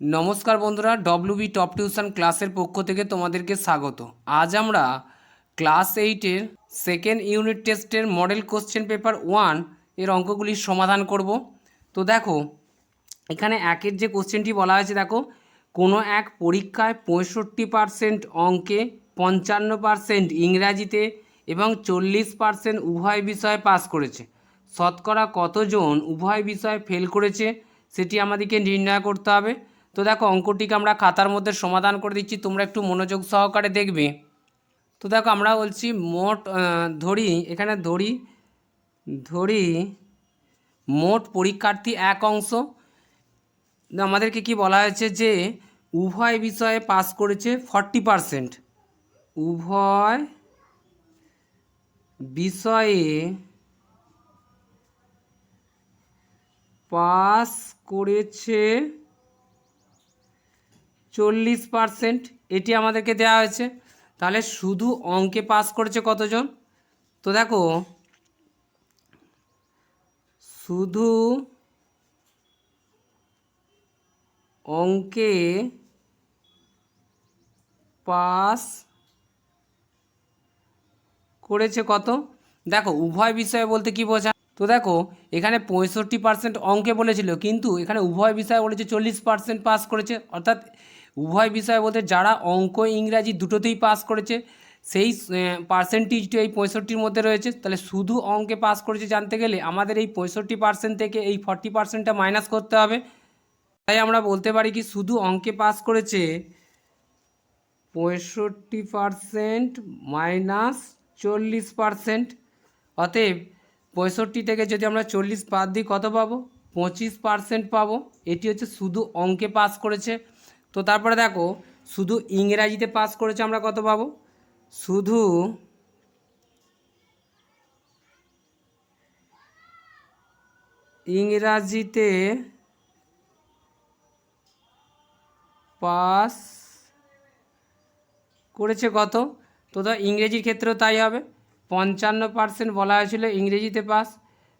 নমস্কার বন্ধুরা, WB top tuition ক্লাসের পক্ষ থেকে তোমাদেরকে স্বাগত। আজ আমরা ক্লাস 8-এর সেকেন্ড ইউনিট টেস্টের মডেল কোশ্চেন পেপার 1 এর অঙ্কগুলির সমাধান করব। তো দেখো, এখানে একের যে কোশ্চেনটি বলা হয়েছে, দেখো, কোনো এক পরীক্ষায় 65% অঙ্কে, 55% ইংরাজিতে এবং 40% উভয় বিষয়ে পাস করেছে। শতকরা কতজন উভয় বিষয়ে ফেল করেছে সেটি আমাদেরকে নির্ণয় করতে হবে। তো দেখো, অঙ্কটিকে আমরা খাতার মধ্যে সমাধান করে দিচ্ছি, তোমরা একটু মনোযোগ সহকারে দেখবে। তো দেখো, আমরা বলছি মোট এখানে ধরি মোট পরীক্ষার্থী এক অংশ। আমাদেরকে কি বলা হয়েছে যে উভয় বিষয়ে পাস করেছে 40%। উভয় বিষয়ে পাস করেছে 40%, এটি আমাদেরকে দেওয়া হয়েছে। তাহলে শুধু অঙ্কে পাস করেছে কতজন? তো দেখো, শুধু অঙ্কে পাস করেছে কত? দেখো, উভয় বিষয় বলতে কি বোঝায়? তো দেখো, এখানে 65% অঙ্কে বলেছিল, কিন্তু এখানে উভয় বিষয় বলেছে 40% পাস করেছে। অর্থাৎ উভয় বিষয় বলতে যারা অঙ্ক ইংরাজি দুটোতেই পাস করেছে সেই পার্সেন্টেজটি এই 65-র মধ্যে রয়েছে। তাহলে শুধু অঙ্কে পাস করেছে জানতে গেলে আমাদের এই 65% থেকে এই 40%টা মাইনাস করতে হবে। তাই আমরা বলতে পারি কি, শুধু অঙ্কে পাস করেছে 65% মাইনাস 40%। অতএব 65 থেকে যদি আমরা 40 বাদ দিই কত পাবো? 25% পাবো। এটি হচ্ছে শুধু অঙ্কে পাস করেছে। তো তারপরে দেখো, শুধু ইংরাজিতে পাস করেছে আমরা কত পাবো? শুধু ইংরাজিতে পাস করেছে কত? তো ইংরেজির ক্ষেত্রেও তাই হবে। 55% বলা হয়েছিল ইংরেজিতে পাস,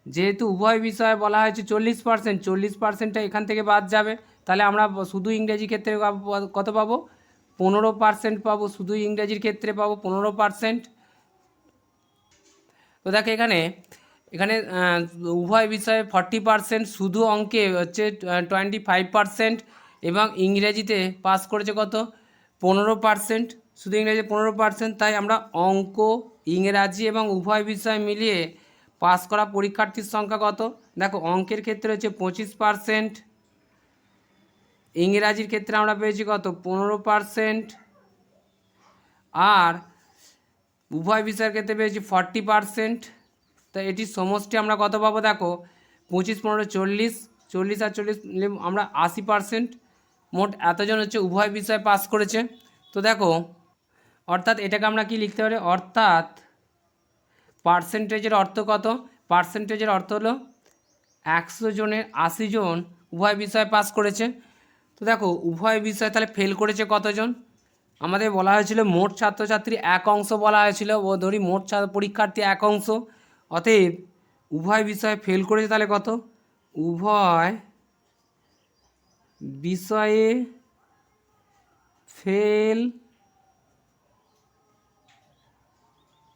যেহেতু উভয় বিষয়ে বলা হয়েছে 40%, 40%টা এখান থেকে বাদ যাবে। তাহলে আমরা শুধু ইংরেজি ক্ষেত্রে কত পাবো? 15% পাবো। শুধু ইংরেজির ক্ষেত্রে পাবো 15%। তো দেখো, এখানে এখানে উভয় বিষয়ে 40%, শুধু অঙ্কে হচ্ছে 25% এবং ইংরেজিতে পাস করেছে কত? 15%। শুধু ইংরেজি 15%। তাই আমরা অঙ্ক, ইংরাজি এবং উভয় বিষয় মিলিয়ে পাস করা পরীক্ষার্থীর সংখ্যা কত? দেখো, অঙ্কের ক্ষেত্রে হচ্ছে 25%, ইংরাজির ক্ষেত্রে আমরা পেয়েছি কত? 15%, আর উভয় বিষয়ের ক্ষেত্রে পেয়েছি 40%। তো এটির সমষ্টি আমরা কত পাবো? দেখো, 25, 15, 40, 40 আর 40 আমরা 80%। মোট এতজন হচ্ছে উভয় বিষয়ে পাস করেছে। তো দেখো, অর্থাৎ এটাকে আমরা কি লিখতে পারি? অর্থাৎ পার্সেন্টেজের অর্থ কত? পার্সেন্টেজের অর্থ হলো 100 জনের 80 জন উভয় বিষয়ে পাস করেছে। তো দেখো, উভয় বিষয়ে তাহলে ফেল করেছে কতজন? আমাদের বলা হয়েছিল মোট ছাত্রছাত্রী এক অংশ বলা হয়েছিল, ও ধরি মোট পরীক্ষার্থী এক অংশ। অতএব উভয় বিষয়ে ফেল করেছে তাহলে কত? উভয় বিষয়ে ফেল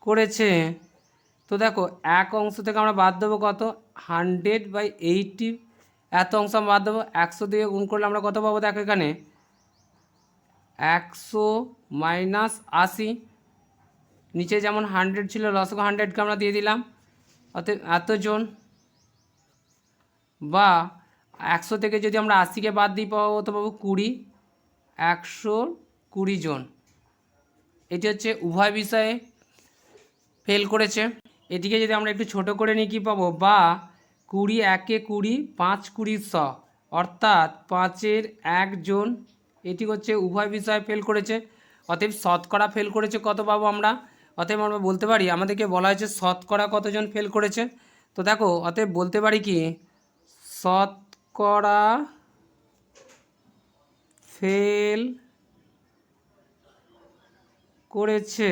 করেছে। তো দেখো, এক অংশ থেকে আমরা বাদ দেবো কত? 100/80। এত অংশ আমরা বাদ দেবো, 100 দিয়ে গুণ করলে আমরা কত পাবো? দেখো, এখানে 100 মাইনাস 80, নিচে যেমন 100 ছিল লসগো 100কে আমরা দিয়ে দিলাম। অতএব এতজন, বা 100 থেকে যদি আমরা 80কে বাদ দিই পাবো তো পাবো 20, 120 জন। এটি হচ্ছে উভয় বিষয়ে ফেল করেছে। এটিকে যদি আমরা একটু ছোট করে নিই কী পাবো? বা 20 একে 20, 5 20 100, অর্থাৎ 5-এর 1 জন। এটি হচ্ছে উভয় বিষয়ে ফেল করেছে। অতএব শতকরা ফেল করেছে কত পাবো আমরা? অতএব আমরা বলতে পারি, আমাদেরকে বলা হয়েছে শতকরা কতজন ফেল করেছে। তো দেখো, অতএব বলতে পারি কি, শতকরা ফেল করেছে,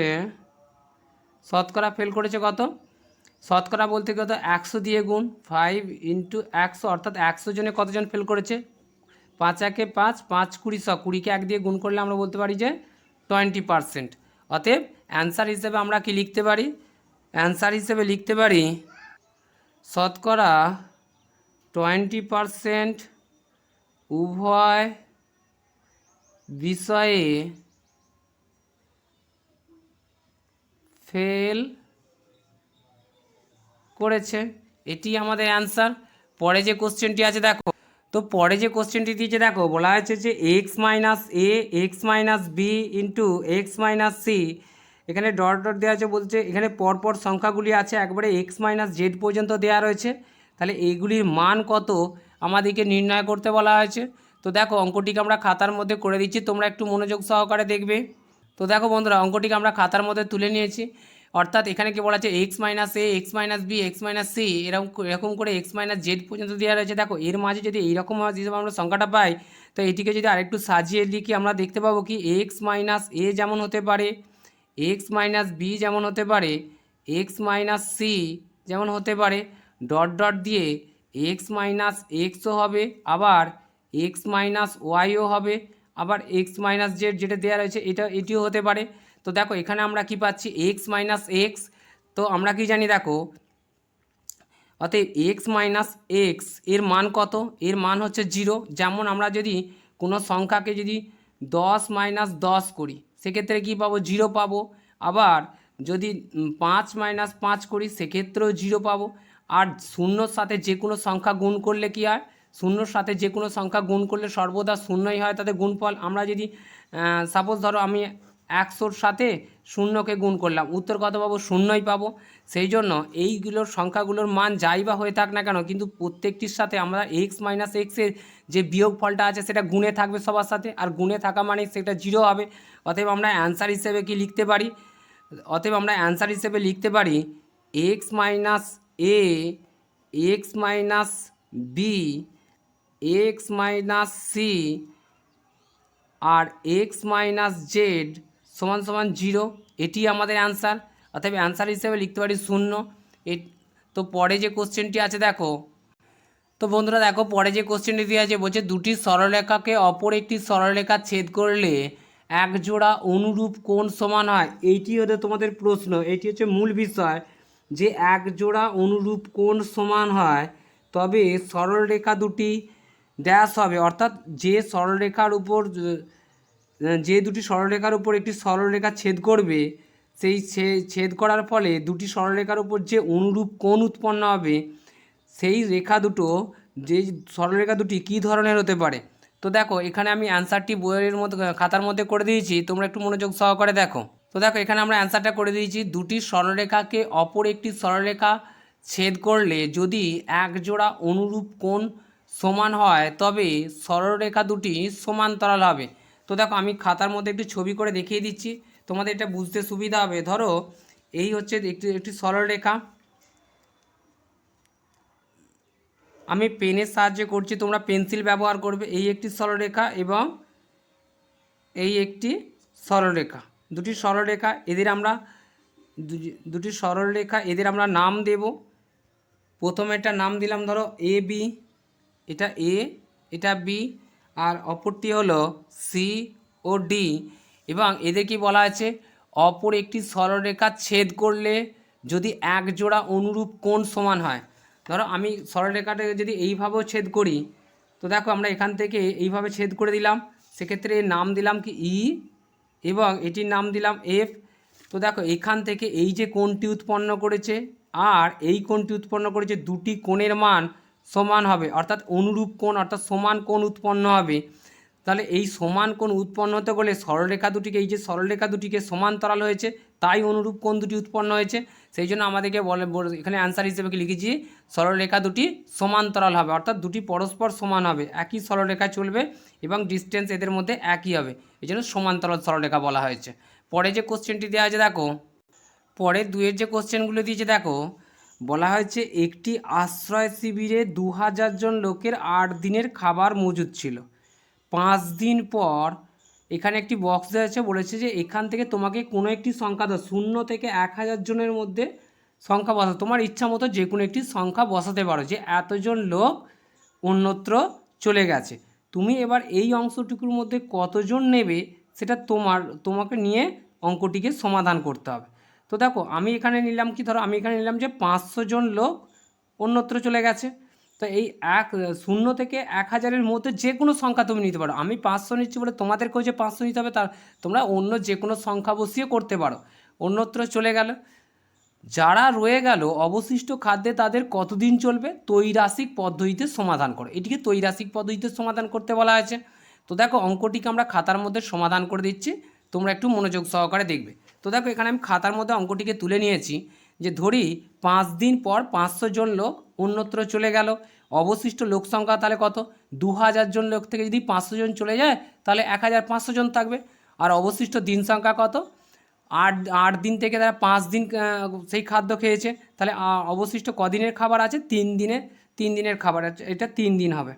শতকরা ফেল করেছে কত? শতকরা বলতে কত? 100 দিয়ে গুণ 5 × 100, অর্থাৎ 100 জনে কতজন ফেল করেছে? 5 একে 5, 5 20 100, 20কে 1 দিয়ে গুণ করলে আমরা বলতে পারি যে 20%। অতএব অ্যান্সার হিসেবে আমরা কি লিখতে পারি? অ্যান্সার হিসেবে লিখতে পারি শতকরা 20% উভয় বিষয়ে ফেল করেছে। এটি আমাদের অ্যান্সার। পরে যে কোশ্চেনটি আছে দেখো, তো পরে যে কোশ্চেনটি দিয়েছে দেখো, বলা হয়েছে যে x minus a x minus b into x minus c, এখানে ডট ডট দেওয়া আছে, বলছে এখানে পরপর সংখ্যাগুলি আছে একবারে এক্স মাইনাস জেড পর্যন্ত দেওয়া রয়েছে। তাহলে এইগুলির মান কত আমাদেরকে নির্ণয় করতে বলা হয়েছে। তো দেখো অঙ্কটিকে আমরা খাতার মধ্যে করে দিচ্ছি, তোমরা একটু মনোযোগ সহকারে দেখবে। তো দেখো বন্ধুরা, অঙ্কটিকে আমরা খাতার মধ্যে তুলে নিয়েছি। অর্থাৎ এখানে কি বলা আছে, x minus a x minus b x minus c এরকম করে এক্স মাইনাস জেড পর্যন্ত দেওয়া রয়েছে। দেখো এর মাঝে যদি এইরকম হিসেবে আমরা সংখ্যাটা পাই, তো এটিকে যদি আরেকটু সাজিয়ে লিখি আমরা দেখতে পাবো কি এক্স মাইনাস এ যেমন হতে পারে, এক্স মাইনাস বি যেমন হতে পারে, এক্স মাইনাস সি যেমন হতে পারে, ডট ডট দিয়ে এক্স মাইনাস এক্সও হবে, আবার এক্স মাইনাস ওয়াইও হবে, আবার এক্স মাইনাস জেড যেটা দেওয়া রয়েছে এটিও হতে পারে। তো দেখো এখানে আমরা কি পাচ্ছি, এক্স মাইনাস এক্স। তো আমরা কি জানি দেখো, অতএব এক্স মাইনাস এক্স এর মান কত? এর মান হচ্ছে 0। যেমন আমরা যদি কোনো সংখ্যাকে যদি 10 মাইনাস 10 করি, সেক্ষেত্রে কী পাবো? 0 পাবো। আবার যদি 5 মাইনাস 5 করি, সেক্ষেত্রেও 0 পাবো। আর শূন্যর সাথে যে কোনো সংখ্যা গুণ করলে কী হয়? শূন্যর সাথে যে কোনো সংখ্যা গুণ করলে সর্বদা শূন্যই হয় তাদের গুণফল। আমরা যদি সাপোজ ধরো আমি 100-র সাথে শূন্যকে গুণ করলাম, উত্তর কত পাবো? শূন্যই পাবো। সেই জন্য এইগুলোর সংখ্যাগুলোর মান যাই বা হয়ে থাক না কেন, কিন্তু প্রত্যেকটির সাথে আমরা এক্স মাইনাস এক্সের যে বিয়োগ ফলটা আছে সেটা গুণে থাকবে সবার সাথে, আর গুণে থাকা মানে সেটা 0 হবে। অতএব আমরা অ্যান্সার হিসেবে কি লিখতে পারি? অতএব আমরা অ্যান্সার হিসেবে লিখতে পারি x minus a x minus b x minus c আর এক্স মাইনাস জেড সমান সমান 0। এটি আমাদের অ্যান্সার। অতএব অ্যান্সার হিসেবে লিখতে পারি 0। তো পরে যে কোশ্চেনটি আছে দেখো, তো বন্ধুরা দেখো পরে যে কোশ্চেনটি দেওয়া আছে, বলছে দুটি সরলরেখাকে অপর একটি সরলরেখা ছেদ করলে এক জোড়া অনুরূপ কোণ সমান হয়। এইটি হচ্ছে তোমাদের প্রশ্ন, এটি হচ্ছে মূল বিষয়, যে এক জোড়া অনুরূপ কোণ সমান হয় তবে সরলরেখা দুটি ড্যাশ হবে। অর্থাৎ যে সরলরেখার উপর যে দুটি সরলরেখার উপর একটি সরলরেখা ছেদ করবে, সেই ছেদ করার ফলে দুটি সরলরেখার উপর যে অনুরূপ কোণ উৎপন্ন হবে, সেই রেখা দুটো, যে সরলরেখা দুটি কী ধরনের হতে পারে। তো দেখো এখানে আমি অ্যান্সারটি বইয়ের মধ্যে খাতার মধ্যে করে দিয়েছি, তোমরা একটু মনোযোগ সহকারে দেখো। তো দেখো এখানে আমরা অ্যান্সারটা করে দিয়েছি, দুটি সরলরেখাকে অপর একটি সরলরেখা ছেদ করলে যদি এক জোড়া অনুরূপ কোণ সমান হয় তবে সরলরেখা দুটি সমান্তরাল হবে। তো দেখো আমি খাতার মধ্যে একটি ছবি করে দেখিয়ে দিচ্ছি, তোমাদের এটা বুঝতে সুবিধা হবে। ধরো এই হচ্ছে একটি সরলরেখা, আমি পেনের সাহায্যে করছি, তোমরা পেন্সিল ব্যবহার করবে। এই একটি সরলরেখা এবং এই একটি সরলরেখা, দুটি সরলরেখা, এদের আমরা দুটি সরলরেখা এদের আমরা নাম দেব। প্রথমে এটা নাম দিলাম ধরো এ বি, এটা এ, এটা বি, আর অপরটি হলো সি ও ডি। এবং এদের কি বলা আছে, অপর একটি সরলরেখা ছেদ করলে যদি এক জোড়া অনুরূপ কোণ সমান হয়। ধরো আমি সরলরেখাটাকে যদি এইভাবেও ছেদ করি, তো দেখো আমরা এখান থেকে এইভাবে ছেদ করে দিলাম, সেক্ষেত্রে নাম দিলাম কি ই এবং এটির নাম দিলাম এফ। তো দেখো এখান থেকে এই যে কোণটি উৎপন্ন করেছে আর এই কোণটি উৎপন্ন করেছে, দুটি কোণের মান সমান হবে, অর্থাৎ অনুরূপ কোণ, অর্থাৎ সমান কোণ উৎপন্ন হবে। তাহলে এই সমান কোণ উৎপন্ন হতে গেলে সরলরেখা দুটিকে, এই যে সরলরেখা দুটিকে সমান্তরাল হয়েছে, তাই অনুরূপ কোণ দুটি উৎপন্ন হয়েছে। সেই জন্য আমাদেরকে এখানে অ্যান্সার হিসেবে কি লিখেছি, সরলরেখা দুটি সমান্তরাল হবে, অর্থাৎ দুটি পরস্পর সমান হবে, একই সরলরেখা চলবে এবং ডিস্টেন্স এদের মধ্যে একই হবে, এই জন্য সমান্তরাল সরলরেখা বলা হয়েছে। পরে যে কোশ্চেনটি দেওয়া আছে দেখো, পরে দুয়ের যে কোশ্চেনগুলো দিয়েছে দেখো, বলা হয়েছে একটি আশ্রয় শিবিরে 2000 জন লোকের 8 দিনের খাবার মজুদ ছিল। 5 দিন পর এখানে একটি বক্স দেওয়া আছে, বলেছে যে এখান থেকে তোমাকে কোনো একটি সংখ্যা দাও, 0 থেকে 1000 জনের মধ্যে সংখ্যা বসাও, তোমার ইচ্ছা মতো যে কোনো একটি সংখ্যা বসাতে পারো, যে এতজন লোক অন্যত্র চলে গেছে। তুমি এবার এই অংশটুকুর মধ্যে কতজন নেবে সেটা তোমাকে নিয়ে অঙ্কটিকে সমাধান করতে হবে। তো দেখো আমি এখানে নিলাম কি, ধরো আমি এখানে নিলাম যে 500 জন লোক অন্যত্র চলে গেছে। তো এই 0 থেকে 1000-এর মধ্যে যে কোনো সংখ্যা তুমি নিতে পারো। আমি 500 নিচ্ছি বলে তোমাদেরকেও যে 500 নিতে হবে তার, তোমরা অন্য যে কোনো সংখ্যা বসিয়ে করতে পারো। অন্যত্র চলে গেল, যারা রয়ে গেল অবশিষ্ট খাদ্যে তাদের কতদিন চলবে, ত্রৈরাসিক পদ্ধতিতে সমাধান করো। এটিকে ত্রৈরাসিক পদ্ধতিতে সমাধান করতে বলা হয়েছে। তো দেখো অঙ্কটিকে আমরা খাতার মধ্যে সমাধান করে দিচ্ছি, তোমরা একটু মনোযোগ সহকারে দেখবে। তো দেখো এখানে আমি খাতার মধ্যে অঙ্কটিকে তুলে নিয়েছি যে ধরি 5 দিন পর 500 জন লোক অন্যত্র চলে গেল, অবশিষ্ট লোক সংখ্যা তাহলে কত, 2000 জন লোক থেকে যদি 500 জন চলে যায় তাহলে 1500 জন থাকবে। আর অবশিষ্ট দিন সংখ্যা কত, 8 দিন থেকে তারা 5 দিন সেই খাদ্য খেয়েছে, তাহলে অবশিষ্ট কদিনের খাবার আছে, 3 দিনের খাবার আছে, এটা 3 দিন হবে,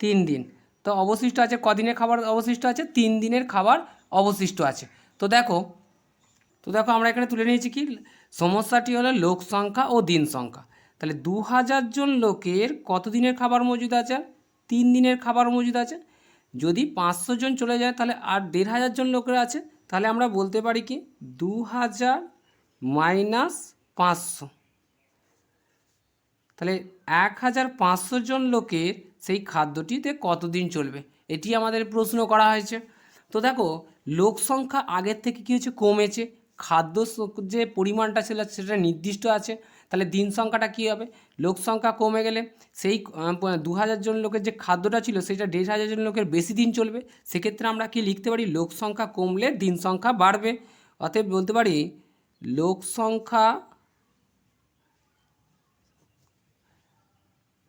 3 দিন। তো অবশিষ্ট আছে কদিনের খাবার অবশিষ্ট আছে, 3 দিনের খাবার অবশিষ্ট আছে। তো দেখো আমরা এখানে তুলে নিয়েছি কি, সমস্যাটি হলো লোক সংখ্যা ও দিন সংখ্যা। তাহলে 2000 জন লোকের কত দিনের খাবার মজুদ আছে, 3 দিনের খাবার মজুদ আছে। যদি 500 জন চলে যায় তাহলে আর 1500 জন লোকের আছে, তাহলে আমরা বলতে পারি কি 2000 মাইনাস 500, তাহলে 1500 জন লোকের সেই খাদ্যটিতে কতদিন চলবে, এটি আমাদের প্রশ্ন করা হয়েছে। তো দেখো লোক সংখ্যা আগের থেকে কী হচ্ছে, কমেছে, খাদ্য যে পরিমাণটা ছিল সেটা নির্দিষ্ট আছে, তাহলে দিন সংখ্যাটা কী হবে, লোক সংখ্যা কমে গেলে সেই 2000 জন লোকের যে খাদ্যটা ছিল সেটা 1500 জন লোকের বেশি দিন চলবে। সেক্ষেত্রে আমরা কি লিখতে পারি, লোক সংখ্যা কমলে দিন সংখ্যা বাড়বে। অতএব বলতে পারি লোক সংখ্যা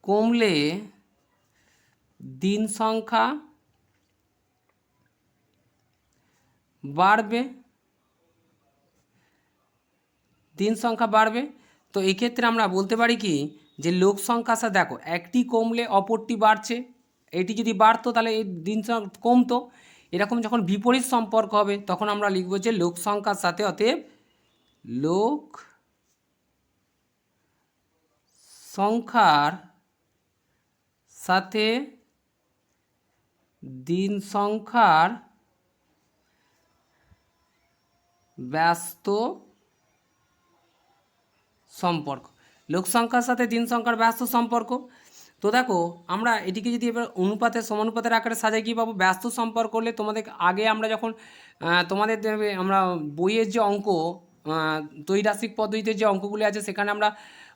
কমলে দিন সংখ্যা বাড়বে, দিন সংখ্যা বাড়বে। তো এই ক্ষেত্রে আমরা বলতে পারি কি যে লোক সংখ্যার সাথে দেখো একটি কমলে অপরটি বাড়ছে, এটি যদি বাড়তো তাহলে এই দিন সংখ্যা কমতো। এরকম যখন বিপরীত সম্পর্ক হবে তখন আমরা লিখব যে লোক সংখ্যার সাথে, অতএব লোক সংখ্যার সাথে দিন সংখ্যার ব্যস্ত সম্পর্ক, লোক সংখ্যার সাথে দিন সংখ্যার ব্যস্ত সম্পর্ক। তো দেখো আমরা এটিকে যদি এবার অনুপাতের সমানুপাতের আকারে সাজাই কী পাবো, ব্যস্ত সম্পর্ক হলে তোমাদের আগে আমরা যখন তোমাদের আমরা বইয়ের যে অঙ্ক ত্রৈরাসিক পদ্ধতিতে যে অঙ্কগুলি আছে সেখানে আমরা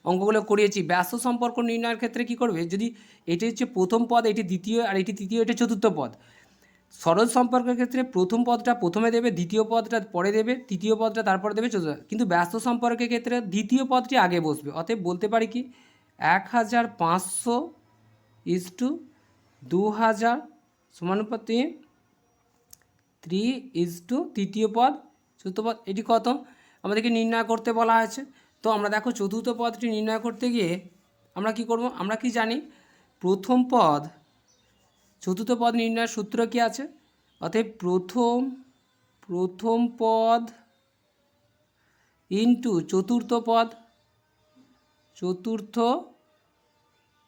অঙ্কগুলো করিয়েছি। ব্যস্ত সম্পর্ক নির্ণয়ের ক্ষেত্রে কী করবে, যদি এটি হচ্ছে প্রথম পদ, এটি দ্বিতীয়, আর এটি তৃতীয়, এটি চতুর্থ পদ। সরল সম্পর্কের ক্ষেত্রে প্রথম পদটা প্রথমে দেবে, দ্বিতীয় পদটা পরে দেবে, তৃতীয় পদটা তারপরে দেবে, চতুর্থ। কিন্তু ব্যস্ত সম্পর্কের ক্ষেত্রে দ্বিতীয় পদটি আগে বসবে। অতএব বলতে পারি কি 1500 ইজ টু 2000 সমানুপাতে 3 ইজ টু তৃতীয় পদ চতুর্থ পদ। এটি কত আমাদেরকে নির্ণয় করতে বলা হয়েছে। তো আমরা দেখো চতুর্থ পদটি নির্ণয় করতে গিয়ে আমরা কি করব, আমরা কি জানি প্রথম পদ, চতুর্থ পদ নির্ণয়ের সূত্র কি আছে, অতএব প্রথম পদ ইন্টু চতুর্থ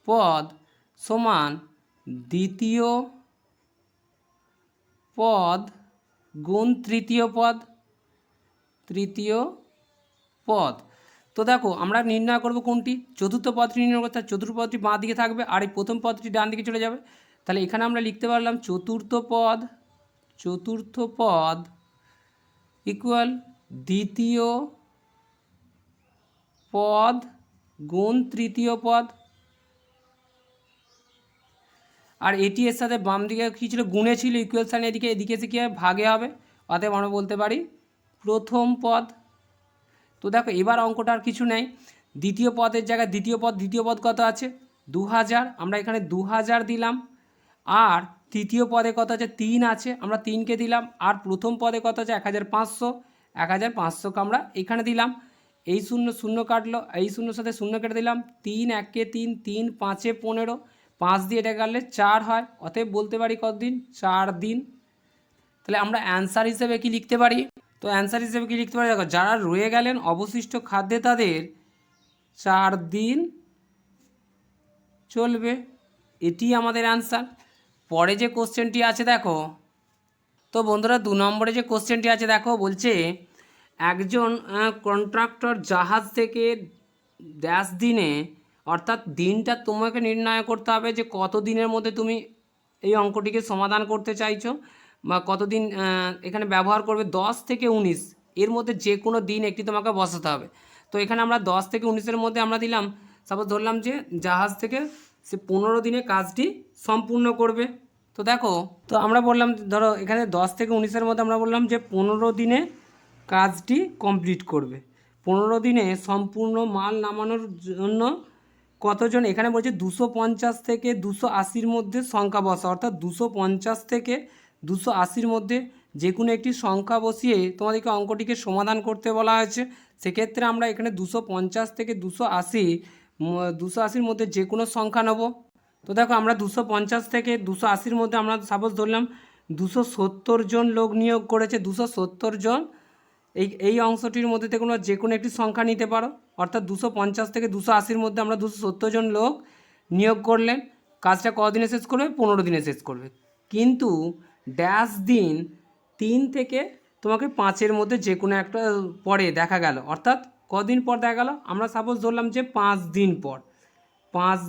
পদ সমান দ্বিতীয় পদ গুণ তৃতীয় পদ। তো দেখো আমরা নির্ণয় করব কোনটি, চতুর্থ পদটি নির্ণয় করতে, চতুর্থ পদটি বাঁ দিকে থাকবে আর এই প্রথম পদটি ডান দিকে চলে যাবে। তাহলে এখানে আমরা লিখতে পারলাম চতুর্থ পদ ইকুয়াল দ্বিতীয় পদ গুণ তৃতীয় পদ, আর এটি এর সাথে বাম দিকে কী ছিল, গুণে ছিল, ইকুয়াল সাইন এদিকে এসে কী হবে, ভাগে হবে। অতএব আমরা বলতে পারি প্রথম পদ। তো দেখো এবার অঙ্কটা আর কিছু নেই, দ্বিতীয় পদের জায়গায় দ্বিতীয় পদ কত আছে 2000, আমরা এখানে 2000 দিলাম। আর তৃতীয় পদে কত আছে 3 আছে, আমরা 3কে দিলাম। আর প্রথম পদে কত আছে 1500কে আমরা এখানে দিলাম। এই শূন্য কাটলো, এই শূন্যর সাথে শূন্য কেটে দিলাম, 3 1 3, 3 5 15, 5 দিয়ে এটা কাটলে 4 হয়। অতএব বলতে পারি কতদিন, 4 দিন। তাহলে আমরা অ্যান্সার হিসেবে কি লিখতে পারি, তো অ্যান্সার হিসেবে কি লিখতে পারি, দেখো যারা রয়ে গেলেন অবশিষ্ট খাদ্যে তাদের 4 দিন চলবে, এটি আমাদের অ্যান্সার। পরে যে কোশ্চেনটি আছে দেখো, তো বন্ধুরা 2 নম্বরে যে কোশ্চেনটি আছে দেখো, বলছে একজন কন্ট্রাক্টর জাহাজ থেকে ড্যাশ দিনে, অর্থাৎ দিনটা তোমাকে নির্ণয় করতে হবে যে কত দিনের মধ্যে তুমি এই অঙ্কটিকে সমাধান করতে চাইছো বা কতদিন এখানে ব্যবহার করবে। 10 থেকে 19 এর মধ্যে যে কোনো দিন একটি তোমাকে বসাতে হবে। তো এখানে আমরা 10 থেকে 19-এর মধ্যে আমরা দিলাম, সাপোজ ধরলাম যে জাহাজ থেকে সে 15 দিনে কাজটি সম্পূর্ণ করবে। তো দেখো, তো আমরা বললাম ধরো এখানে 10 থেকে 19-এর মধ্যে আমরা বললাম যে 15 দিনে কাজটি কমপ্লিট করবে। 15 দিনে সম্পূর্ণ মাল নামানোর জন্য কতজন, এখানে বলছে 250 থেকে 280-র মধ্যে সংখ্যা বসা, অর্থাৎ 250 থেকে 280-র মধ্যে যে কোনো একটি সংখ্যা বসিয়ে তোমাদেরকে অঙ্কটিকে সমাধান করতে বলা হয়েছে। সেক্ষেত্রে আমরা এখানে 250 থেকে 280-র মধ্যে যে কোনো সংখ্যা নেব। তো দেখো আমরা 250 থেকে 280-র মধ্যে আমরা সাপোজ ধরলাম 270 জন লোক নিয়োগ করেছে। 270 জন, এই অংশটির মধ্যে থেকে তোমরা যে কোনো একটি সংখ্যা নিতে পারো, অর্থাৎ 250 থেকে 280-র মধ্যে আমরা 270 জন লোক নিয়োগ করলেন। কাজটা কদিনে শেষ করবে? 15 দিনে শেষ করবে। কিন্তু ড্যাশ দিন 3 থেকে তোমাকে 5-এর মধ্যে যে কোনো একটা পরে দেখা গেল, অর্থাৎ কদিন পর দেখা গেল, আমরা সাপোজ ধরলাম যে 5 দিন পর। 5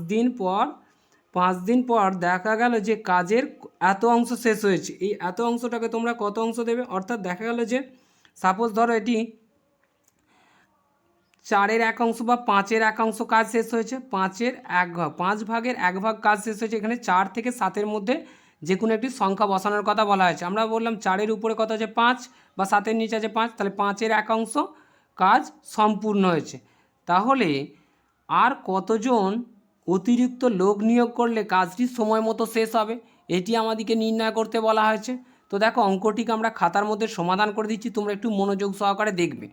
দিন পর দেখা গেল যে কাজের এত অংশ শেষ হয়েছে। এই এত অংশটাকে তোমরা কত অংশ দেবে? অর্থাৎ দেখা গেল যে সাপোজ ধরো এটি 4-এর 1 অংশ বা 5-এর 1 অংশ কাজ শেষ হয়েছে। 5-এর 1 ভাগ, 5 ভাগের 1 ভাগ কাজ শেষ হয়েছে। এখানে 4 থেকে 7-এর মধ্যে যে কোনো একটি সংখ্যা বসানোর কথা বলা হয়েছে। আমরা বললাম 4-এর উপরে কত আছে? 5, বা 7-এর নিচে আছে 5, তাহলে 5-এর 1 অংশ কাজ সম্পূর্ণ হয়েছে। তাহলে আর কতজন অতিরিক্ত লোক নিয়োগ করলে কাজটি সময় মতো শেষ হবে, এটি আমাদেরকে নির্ণয় করতে বলা হয়েছে। তো দেখো অঙ্কটিকে আমরা খাতার মধ্যে সমাধান করে দিচ্ছি, তোমরা একটু মনোযোগ সহকারে দেখবে।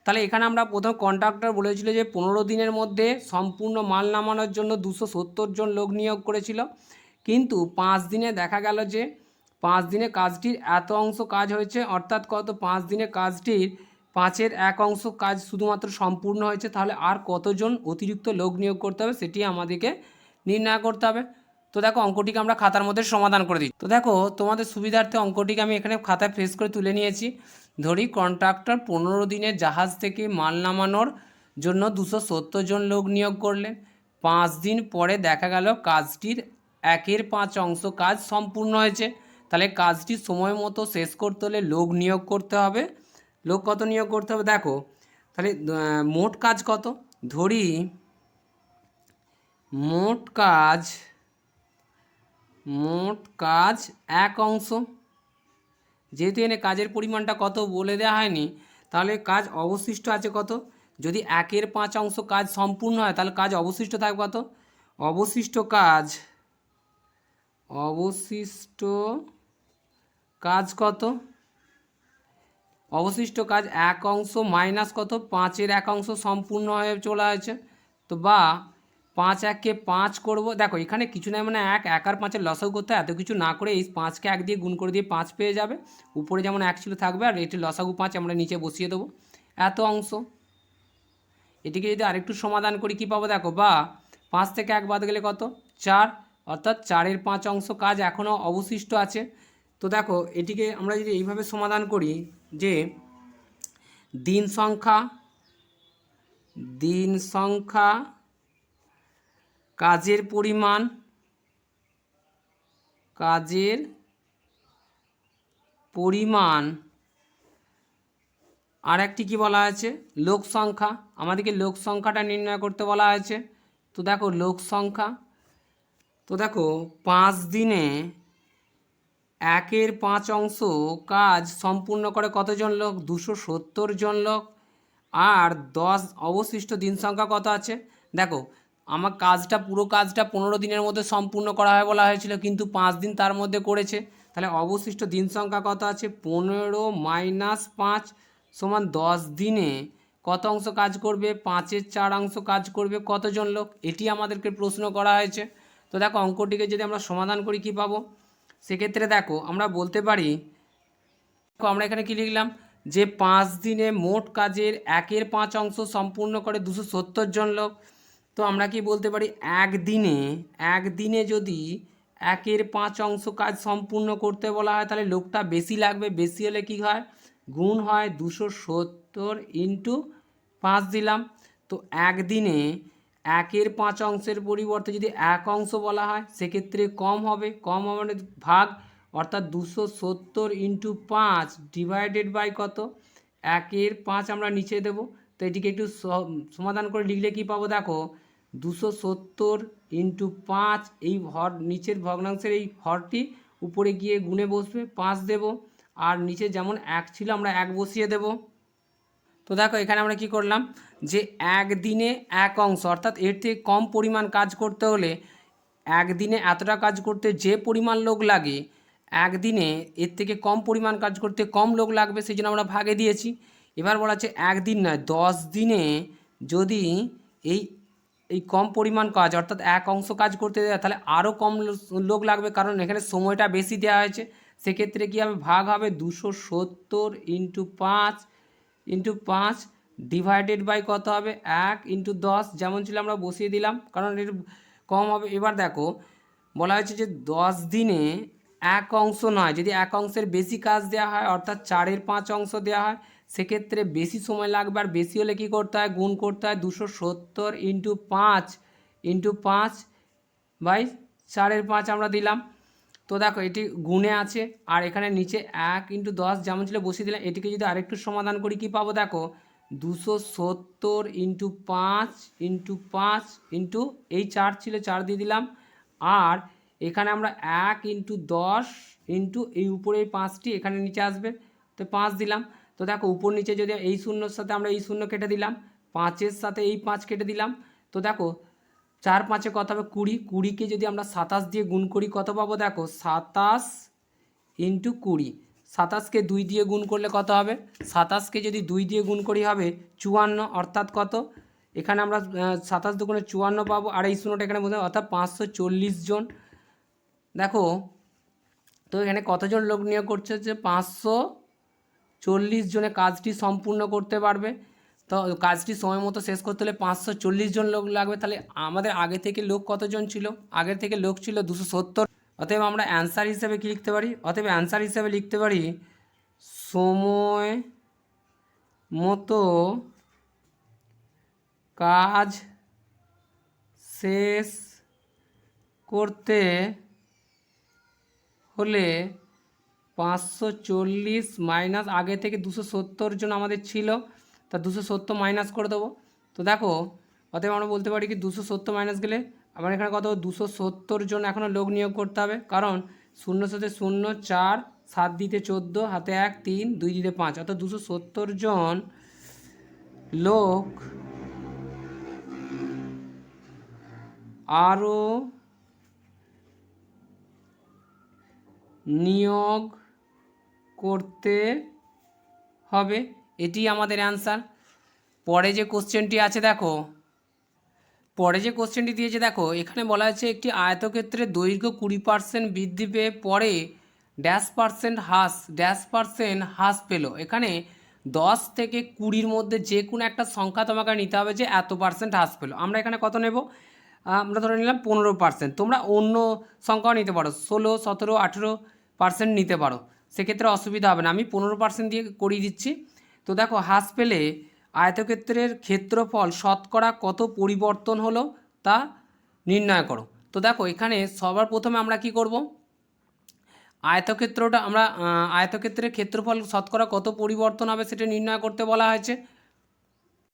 তাহলে এখানে আমরা প্রথম কন্ট্রাক্টর বলেছিল যে 15 দিনের মধ্যে সম্পূর্ণ মাল নামানোর জন্য 270 জন লোক নিয়োগ করেছিল। কিন্তু 5 দিনে দেখা গেল যে 5 দিনে কাজটির এত অংশ কাজ হয়েছে, অর্থাৎ কত? 5 দিনে কাজটির 5-এর 1 অংশ কাজ শুধুমাত্র সম্পূর্ণ হয়েছে। তাহলে আর কতজন অতিরিক্ত লোক নিয়োগ করতে হবে সেটি আমাদেরকে নির্ণয় করতে হবে। তো দেখো অঙ্কটিকে আমরা খাতার মধ্যে সমাধান করে দিই। তো দেখো তোমাদের সুবিধার্থে অঙ্কটিকে আমি এখানে খাতায় ফ্রেশ করে তুলে নিয়েছি। ধরি কন্ট্রাক্টর 15 দিনের জাহাজ থেকে মাল নামানোর জন্য 270 জন লোক নিয়োগ করলেন। 5 দিন পরে দেখা গেল কাজটির 1-এর 5 অংশ কাজ সম্পূর্ণ হয়েছে। তাহলে কাজটি সময় মতো শেষ করতে হলে লোক নিয়োগ করতে হবে। লোক কত নিয়োগ করতে হবে দেখো, তাহলে মোট কাজ কত? ধরি মোট কাজ 1 অংশ। যেহেতু এনে কাজের পরিমাণটা কত বলে দেওয়া হয়নি, তাহলে কাজ অবশিষ্ট আছে কত? যদি 1-এর 5 অংশ কাজ সম্পূর্ণ হয় তাহলে কাজ অবশিষ্ট থাকবে কত? অবশিষ্ট কাজ কত? অবশিষ্ট কাজ 1 অংশ মাইনাস কত? 5-এর 1 অংশ সম্পূর্ণ হয়ে চলে আছে। তো বা 5-1-কে 5 করব। দেখো এখানে কিছু নাই, মানে 1 আর 5-এর লসাগু করতে এত কিছু না করে এই 5-কে 1 দিয়ে গুণ করে দিয়ে 5 পেয়ে যাবে। উপরে যেমন 1 ছিল থাকবে, আর এটি লসাগু 5 আমরা নিচে বসিয়ে দেবো। এত অংশ। এটিকে যদি আরেকটু সমাধান করি কি পাবো দেখো, বা 5 থেকে 1 বাদ গেলে কত? 4, অর্থাৎ 4-এর 5 অংশ কাজ এখনও অবশিষ্ট আছে। তো দেখো এটিকে আমরা যদি এইভাবে সমাধান করি যে দিন সংখ্যা কাজের পরিমাণ আর একটি কী বলা হয়েছে? লোক সংখ্যা। আমাদেরকে লোক সংখ্যাটা নির্ণয় করতে বলা হয়েছে। তো দেখো লোক সংখ্যা, তো দেখো 5 দিনে 1-এর 5 অংশ কাজ সম্পূর্ণ করে কতজন লোক? 270 জন লোক। আর 10 অবশিষ্ট দিন সংখ্যা কত আছে দেখো, আমার পুরো কাজটা 15 দিনের মধ্যে সম্পূর্ণ করা হয় বলা হয়েছিল, কিন্তু 5 দিন তার মধ্যে করেছে। তাহলে অবশিষ্ট দিন সংখ্যা কত আছে? 15 মাইনাস 5 সমান 10 দিনে কত অংশ কাজ করবে? 5-এর 4 অংশ কাজ করবে কতজন লোক? এটি আমাদেরকে প্রশ্ন করা হয়েছে। তো দেখো অঙ্কটিকে যদি আমরা সমাধান করি কি পাবো? সেক্ষেত্রে দেখো আমরা বলতে পারি, আমরা এখানে কি লিখলাম যে 5 দিনে মোট কাজের 1-এর 5 অংশ সম্পূর্ণ করে 270 জন লোক। তো আমরা কি বলতে পারি, একদিনে যদি 1/5 কাজ সম্পূর্ণ করতে বলা হয়, তাহলে লোকটা বেশি লাগবে। বেশি হলে কি হয়, গুণ হয় 270 ইন্টু 5 দিলাম। তো একদিনে 1/5 পরিবর্তে যদি 1 বলা হয় সেক্ষেত্রে কম হবে। কম হবে মানে ভাগ, অর্থাৎ 270 ইন্টু 5 ডিভাইডেড বাই কত, 1/5 আমরা নিচে দেব। তো এটিকে একটু সমাধান করে লিখলে কি পাবো, দেখো 270 ইন্টু 5, এই হর নিচের ভগ্নাংশের এই হরটি উপরে গিয়ে গুণে বসবে, 5 দেব, আর নিচে যেমন 1 ছিল আমরা 1 বসিয়ে দেব। তো দেখো এখানে আমরা কি করলাম, যে একদিনে 1 অর্থাৎ এর থেকে কম পরিমাণ কাজ করতে হলে, একদিনে এতটা কাজ করতে যে পরিমাণ লোক লাগে, একদিনে এর থেকে কম পরিমাণ কাজ করতে কম লোক লাগবে, সেই জন্য আমরা ভাগে দিয়েছি। এবার বলা হচ্ছে একদিন নয় 10 দিনে যদি এই এই কম পরিমাণ কাজ অর্থাৎ 1 কাজ করতে দেয়, তাহলে আরও কম লোক লাগবে, কারণ এখানে সময়টা বেশি দেওয়া হয়েছে। সেক্ষেত্রে কী হবে, ভাগ হবে 270 ইন্টু 5 ডিভাইডেড বাই কত হবে, 1 ইন্টু 10 যেমন ছিল আমরা বসিয়ে দিলাম, কারণ এর কম হবে। এবার দেখো বলা হয়েছে যে 10 দিনে 1 নয়, যদি 1 বেশি কাজ দেওয়া হয় অর্থাৎ 4/5 দেওয়া হয়, সেক্ষেত্রে বেশি সময় লাগবে। আর বেশি হলে কী করতে হয়, গুণ করতে হয় 270 ইন্টু 5 বাই 4/5 আমরা দিলাম। তো দেখো এটি গুণে আছে, আর এখানে নিচে 1 ইন্টু 10 যেমন ছিল বসিয়ে দিলাম। এটিকে যদি আরেকটু সমাধান করি কি পাবো, দেখো 270 ইন্টু 5 ইন্টু এই 4 ছিল 4 দিয়ে দিলাম, আর এখানে আমরা 1 ইন্টু 10 ইন্টু এই উপরে এই 5টি এখানে নিচে আসবে, তো 5 দিলাম। তো দেখো উপর নিচে যদি এই শূন্যর সাথে আমরা এই শূন্য কেটে দিলাম, 5-এর সাথে এই 5 কেটে দিলাম। তো দেখো 4-5 কত হবে 20, 20কে যদি আমরা 27 দিয়ে গুণ করি কত পাবো, দেখো 27 ইন্টু 20, 27কে 2 দিয়ে গুণ করলে কত হবে, 27কে যদি 2 দিয়ে গুণ করি হবে 54, অর্থাৎ কত, এখানে আমরা 27 দুগুণে 54 পাবো, আর এই শূন্যটা এখানে বোঝা, অর্থাৎ 540 জন। দেখো তো এখানে কতজন লোক নিয়োগ করছে, যে 540 জনে কাজটি সম্পূর্ণ করতে পারবে। তো কাজটি সময় মতো শেষ করতে হলে 540 জন লোক লাগবে। তাহলে আমাদের আগে থেকে লোক কতজন ছিল, আগের থেকে লোক ছিল 270। অতএব আমরা অ্যান্সার হিসেবে কী লিখতে পারি, অতএব অ্যান্সার হিসেবে লিখতে পারি সময় মতো কাজ শেষ করতে হলে 540 মাইনাস আগে থেকে 270 জন আমাদের ছিল, তা 270 মাইনাস করে দেবো। তো দেখো অতএব আমরা বলতে পারি কি 270 মাইনাস গেলে আমার এখানে কত 270 জন এখনও লোক নিয়োগ করতে হবে, কারণ 0 সাথে 0 4, 7 দিতে 14, হাতে 1 3, 2 দিতে 5, অর্থাৎ 270 জন লোক আরও নিয়োগ করতে হবে, এটি আমাদের অ্যান্সার। পরে যে কোশ্চেনটি আছে দেখো, পরে যে কোশ্চেনটি দিয়েছে দেখো, এখানে বলা আছে একটি আয়তক্ষেত্রের দৈর্ঘ্য 20% বৃদ্ধি পেয়ে পরে ড্যাশ% হ্রাস পেল। এখানে 10 থেকে 20-র মধ্যে যে কোনো একটা সংখ্যা তোমাকে নিতে হবে যে এত % হ্রাস পেল। আমরা এখানে কত নেব, আমরা ধরে নিলাম 15%, তোমরা অন্য সংখ্যাও নিতে পারো, 16, 17, 18% নিতে পারো, সেক্ষেত্রে অসুবিধা হবে না। আমি 15% দিয়ে করিয়ে দিচ্ছি। তো দেখো হ্রাস পেলে আয়তক্ষেত্রের ক্ষেত্রফল শতকরা কত পরিবর্তন হলো তা নির্ণয় করো। তো দেখো এখানে সবার প্রথমে আমরা কি করব, আয়তক্ষেত্রের ক্ষেত্রফল শতকরা কত পরিবর্তন হবে সেটা নির্ণয় করতে বলা হয়েছে।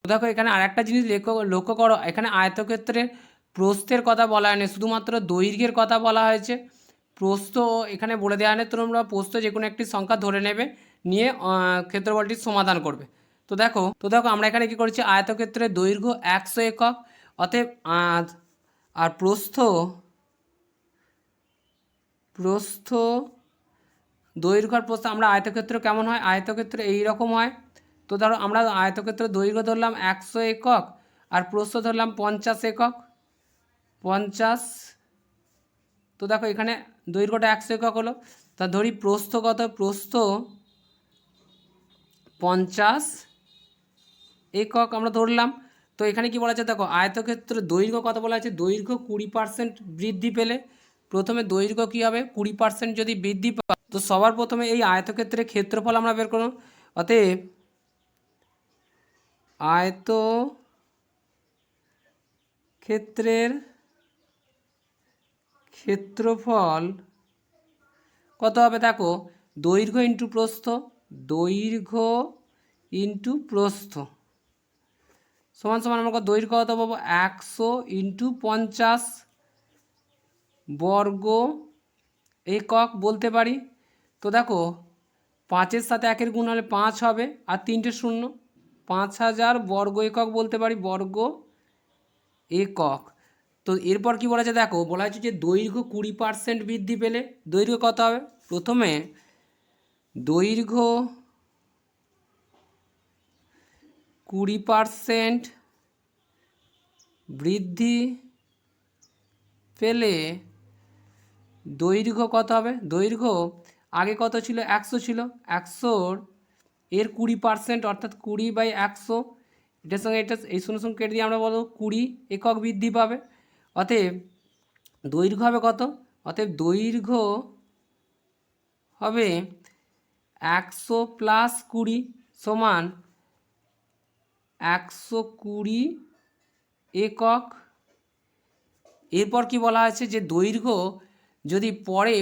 তো দেখো এখানে আরেকটা জিনিস লক্ষ্য করো, এখানে আয়তক্ষেত্রের প্রস্থের কথা বলা হয়নি, শুধুমাত্র দৈর্ঘ্যের কথা বলা হয়েছে। প্রস্থ এখানে বলে দেওয়া নেই, তোমরা প্রস্থ যে কোনো একটি সংখ্যা ধরে নেবে, নিয়ে ক্ষেত্রফলটির সমাধান করবে। তো দেখো আমরা এখানে কি করেছি, আয়তক্ষেত্রের দৈর্ঘ্য 100 একক, অতএব আর প্রস্থ দৈর্ঘ্য আর প্রস্থ আমরা আয়তক্ষেত্র কেমন হয়, আয়তক্ষেত্র এই রকম হয়। তো ধরো আমরা আয়তক্ষেত্রের দৈর্ঘ্য ধরলাম 100 একক আর প্রস্থ ধরলাম 50 একক, 50। তো দেখো এখানে দৈর্ঘ্যটা 100 একক হলো, তা ধরি প্রস্থ কত, প্রস্থ 50 একক আমরা ধরলাম। তো এখানে কি বলা আছে দেখো, আয়তক্ষেত্রের দৈর্ঘ্য কত বলা আছে, দৈর্ঘ্য 20% বৃদ্ধি পেলে, প্রথমে দৈর্ঘ্য কী হবে 20% যদি বৃদ্ধি পায়, তো সবার প্রথমে এই আয়তক্ষেত্রের ক্ষেত্রফল আমরা বের করব। অতএব আয়তক্ষেত্রের ক্ষেত্রফল কত হবে? দেখো, দৈর্ঘ্য ইন্টু প্রস্থ, দৈর্ঘ্য ইন্টু প্রস্থ সমান সমান আমরা দৈর্ঘ্য কত পাবো? 100 ইন্টু 50 বর্গ একক বলতে পারি। তো দেখো, 5-এর সাথে 1-এর গুণ হলে 5 হবে, আর 3টে শূন্য, 5000 বর্গ একক বলতে পারি, বর্গ একক। তো এরপর কি বলা আছে? দেখো, বলা হচ্ছে যে দৈর্ঘ্য 20% বৃদ্ধি পেলে দৈর্ঘ্য কত হবে? প্রথমে দৈর্ঘ্য 20% বৃদ্ধি পেলে দৈর্ঘ্য কত হবে? দৈর্ঘ্য আগে কত ছিল? 100 ছিল, 100 এর 20% অর্থাৎ 20/100, এটার সঙ্গে এটা এই শূন্য শূন্য কেটে দিয়ে আমরা বলবো 20 একক বৃদ্ধি পাবে। অতএব দৈর্ঘ্য হবে কত? অতএব দৈর্ঘ্য হবে 100 + 20 সমান 120 একক। এরপর কি বলা আছে? যে দৈর্ঘ্য যদি পরে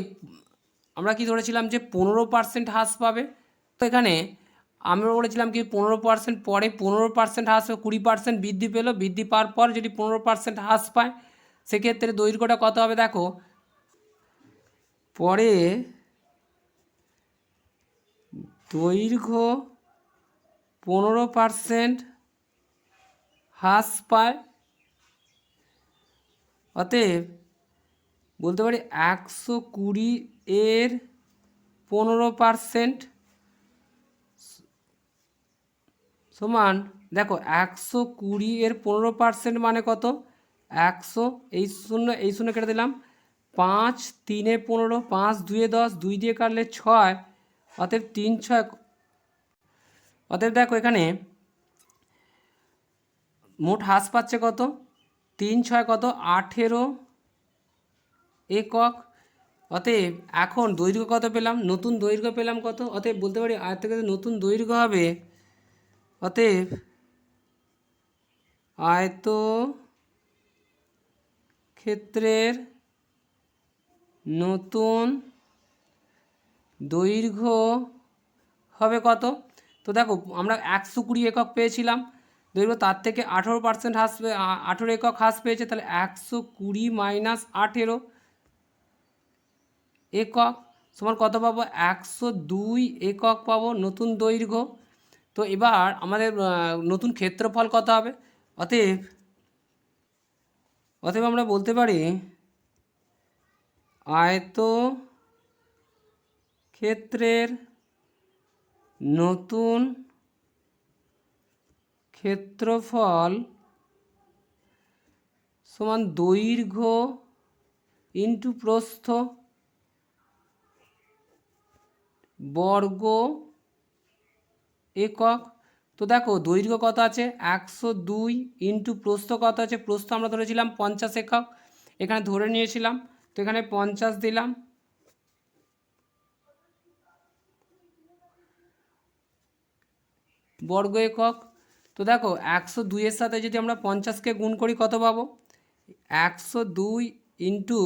আমরা কি ধরেছিলাম যে 15% হ্রাস পাবে, তো এখানে আমরা বলেছিলাম কি 15% পরে 15% হ্রাস, 20% বৃদ্ধি পেল, বৃদ্ধি পাওয়ার পর যদি 15% হ্রাস পায় সেক্ষেত্রে দৈর্ঘ্যটা কত হবে? দেখো, পরে দৈর্ঘ্য 15% হ্রাস পায়, অতএব বলতে পারি 120 এর 15% সমান, দেখো 120 এর 15% মানে কত? 100, এই শূন্য কেটে দিলাম, 5 3 15, 5 2 10, 2 দিয়ে কাটলে 6, অতএব 3 6, অতএব দেখো এখানে মোট হ্রাস পাচ্ছে কত? 3 6 কত? 18 একক। অতএব এখন দৈর্ঘ্য কত পেলাম? নতুন দৈর্ঘ্য পেলাম কত? অতএব বলতে পারি আয়তক্ষেত্রের নতুন দৈর্ঘ্য হবে, অতএব আয়তক্ষেত্রের নতুন দৈর্ঘ্য হবে কত? তো দেখো, আমরা 120 একক পেয়েছিলাম দৈর্ঘ্য, তার থেকে 18% হ্রাস, 18 একক হ্রাস পেয়েছে, তাহলে 120 - 18 একক সমান কত পাবো? 102 একক পাবো নতুন দৈর্ঘ্য। তো এবার আমাদের নতুন ক্ষেত্রফল কত হবে? অতএব আমরা বলতে পারি আয়তক্ষেত্রের নতুন ক্ষেত্রফল সমান দৈর্ঘ্য ইন্টু প্রস্থ বর্গ একক। তো দেখো, দৈর্ঘ্য কত আছে? 102 ইন্টু প্রস্থ কত আছে? প্রস্থ আমরা ধরেছিলাম 50 একক, এখানে ধরে নিয়েছিলাম, তো এখানে 50 দিলাম, বর্গ একক। তো দেখো, 102 এর সাথে যদি আমরা 50কে গুণ করি কত পাবো? 102 ইন্টু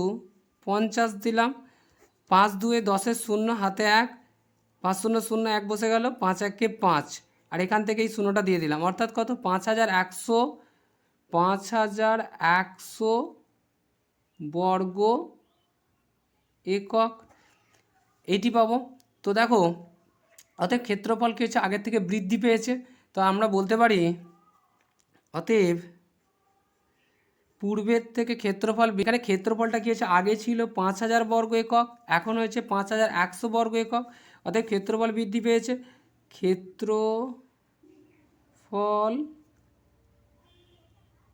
50 দিলাম, 5 2 10 শূন্য, হাতে 1, 5 0 0 1 বসে গেল, 5 1 5, আর এখান থেকে এই শূন্যটা দিয়ে দিলাম, অর্থাৎ কত? 5100, 5100 বর্গ একক, এইটি পাবো। তো দেখো, অতএব ক্ষেত্রফল কী হচ্ছে? আগের থেকে বৃদ্ধি পেয়েছে। তো আমরা বলতে পারি অতএব পূর্বের থেকে ক্ষেত্রফল, এখানে ক্ষেত্রফলটা কী হয়েছে? আগে ছিল 5000 বর্গ একক, এখন হয়েছে 5100 বর্গ একক, অতএব ক্ষেত্রফল বৃদ্ধি পেয়েছে। ক্ষেত্রফল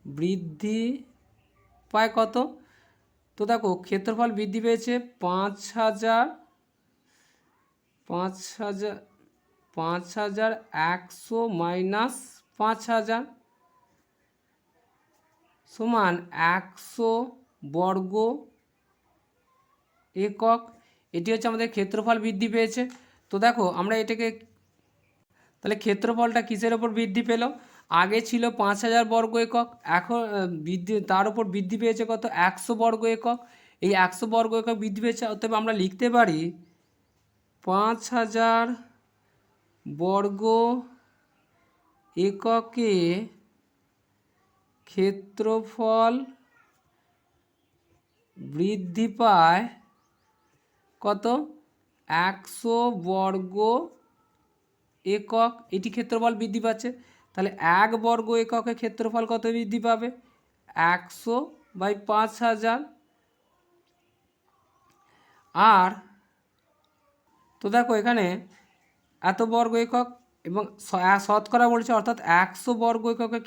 বৃদ্ধি পায় কত? তো দেখো, ক্ষেত্রফল বৃদ্ধি পেয়েছে 5100 মাইনাস 5000 সমান 100 বর্গ একক। এটি হচ্ছে আমাদের ক্ষেত্রফল বৃদ্ধি পেয়েছে। তো দেখো আমরা এটাকে তাহলে ক্ষেত্রফলটা কিসের ওপর বৃদ্ধি পেল? আগে ছিল 5000 বর্গ একক, এখন তার উপর বৃদ্ধি পেয়েছে কত? 100 বর্গ একক। এই 100 বর্গ একক বৃদ্ধি পেয়েছে, অতএব আমরা লিখতে পারি 5000 বর্গ এককে ক্ষেত্রফল বৃদ্ধি পায় কত? 100 বর্গ একক। এটি ক্ষেত্রফল বৃদ্ধি পাচ্ছে, তাহলে 1 বর্গ এককে ক্ষেত্রফল কত বৃদ্ধি পাবে? 100/5000। আর তো দেখো এখানে এত বর্গ একক এবং শতকরা বলছে, অর্থাৎ 100 বর্গ এককে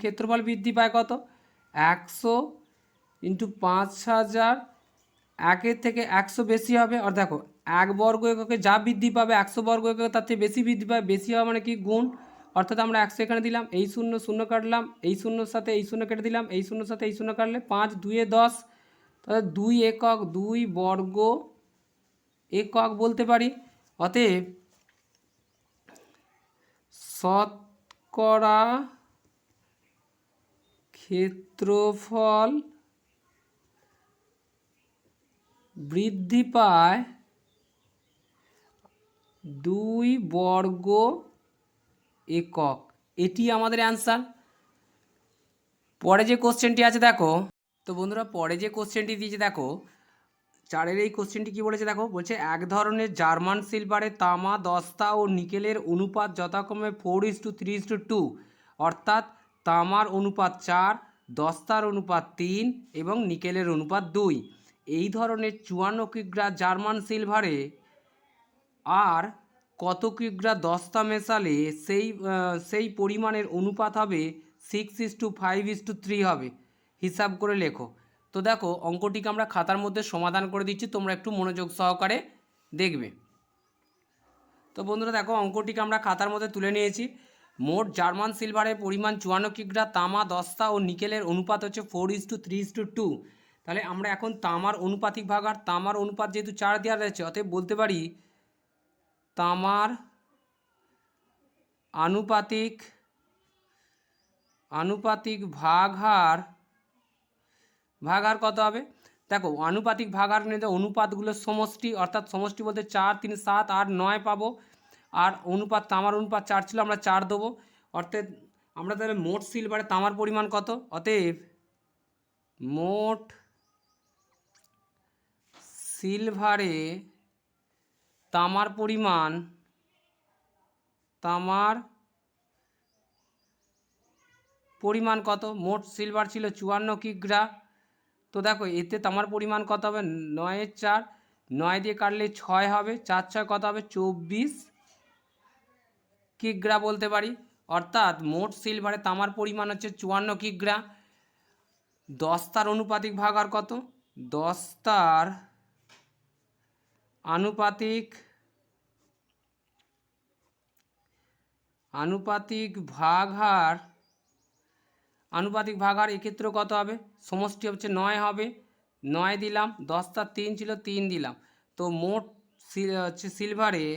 ক্ষেত্রফল বৃদ্ধি পায় কত? 100 × 5000। 1-এর থেকে 100 বেশি হবে, আর দেখো 1 বর্গ এককে যা বৃদ্ধি পাবে 100 বর্গ এককে তার থেকে বেশি বৃদ্ধি পাবে। বেশি হওয়া মানে কি? গুণ। অর্থাৎ আমরা 100 এখানে দিলাম, এই শূন্য শূন্য কাটলাম, এই শূন্যর সাথে এই শূন্য কেটে দিলাম, এই শূন্যর সাথে এই শূন্য কাটলে 5 2 10, তাহলে 2 একক 2 বর্গ একক বলতে পারি। অতএব শতকরা ক্ষেত্রফল বৃদ্ধি পায় 2 বর্গ একক। এটি আমাদের অ্যান্সার। পরে যে কোশ্চেনটি আছে দেখো, তো বন্ধুরা পরে যে কোশ্চেনটি দিয়েছে দেখো, 4-এর এই কোশ্চেনটি কী বলেছে দেখো, বলছে এক ধরনের জার্মান সিলভারে তামা, দস্তা ও নিকেলের অনুপাত যথাক্রমে 4:3:2, অর্থাৎ তামার অনুপাত 4, দস্তার অনুপাত 3 এবং নিকেলের অনুপাত 2। এই ধরনের 54 কিগ্রা জার্মান সিলভারে আর কত কিগ্রা দস্তা মেশালে সেই পরিমাণের অনুপাত হবে 6:5:3 হবে? হিসাব করে লেখো। তো দেখো অঙ্কটিকে আমরা খাতার মধ্যে সমাধান করে দিচ্ছি, তোমরা একটু মনোযোগ সহকারে দেখবে। তো বন্ধুরা দেখো অঙ্কটিকে আমরা খাতার মধ্যে তুলে নিয়েছি। মোট জার্মান সিলভারের পরিমাণ 54 কিগ্রা, তামা, দস্তা ও নিকেলের অনুপাত হচ্ছে 4:3:2। তাহলে আমরা এখন তামার অনুপাতিক ভাগ, আর তামার অনুপাত যেহেতু 4 দেওয়া রয়েছে, অতএব বলতে পারি তামার আনুপাতিক ভাগাহার কত হবে? দেখো আনুপাতিক ভাগাহার নিতে অনুপাতগুলোর সমষ্টি, অর্থাৎ সমষ্টি বলতে 4 3 7 8 9 পাবো। আর অনুপাত তামার অনুপাত 4 ছিল, আমরা 4 দেবো। অর্থাৎ আমরা তাহলে মোট সিলভারে তামার পরিমাণ কত? অতএব মোট সিলভারে তামার পরিমাণ কত? মোট সিলভার ছিল 54 কিগ্রা। তো দেখো এতে তামার পরিমাণ কত হবে? 9-4, 9 দিয়ে কাটলে 6 হবে, 4 6 কত হবে? 24 কিগ্রা বলতে পারি। অর্থাৎ মোট সিলভারে তামার পরিমাণ হচ্ছে 54 কিগ্রা। দস্তার অনুপাতিক ভাগার কত? দস্তার আনুপাতিক ভাগার এক্ষেত্রে কত হবে? সমষ্টি হচ্ছে 9 হবে, 9 দিলাম, দস্তার 3 ছিল 3 দিলাম। তো মোট হচ্ছে সিলভারে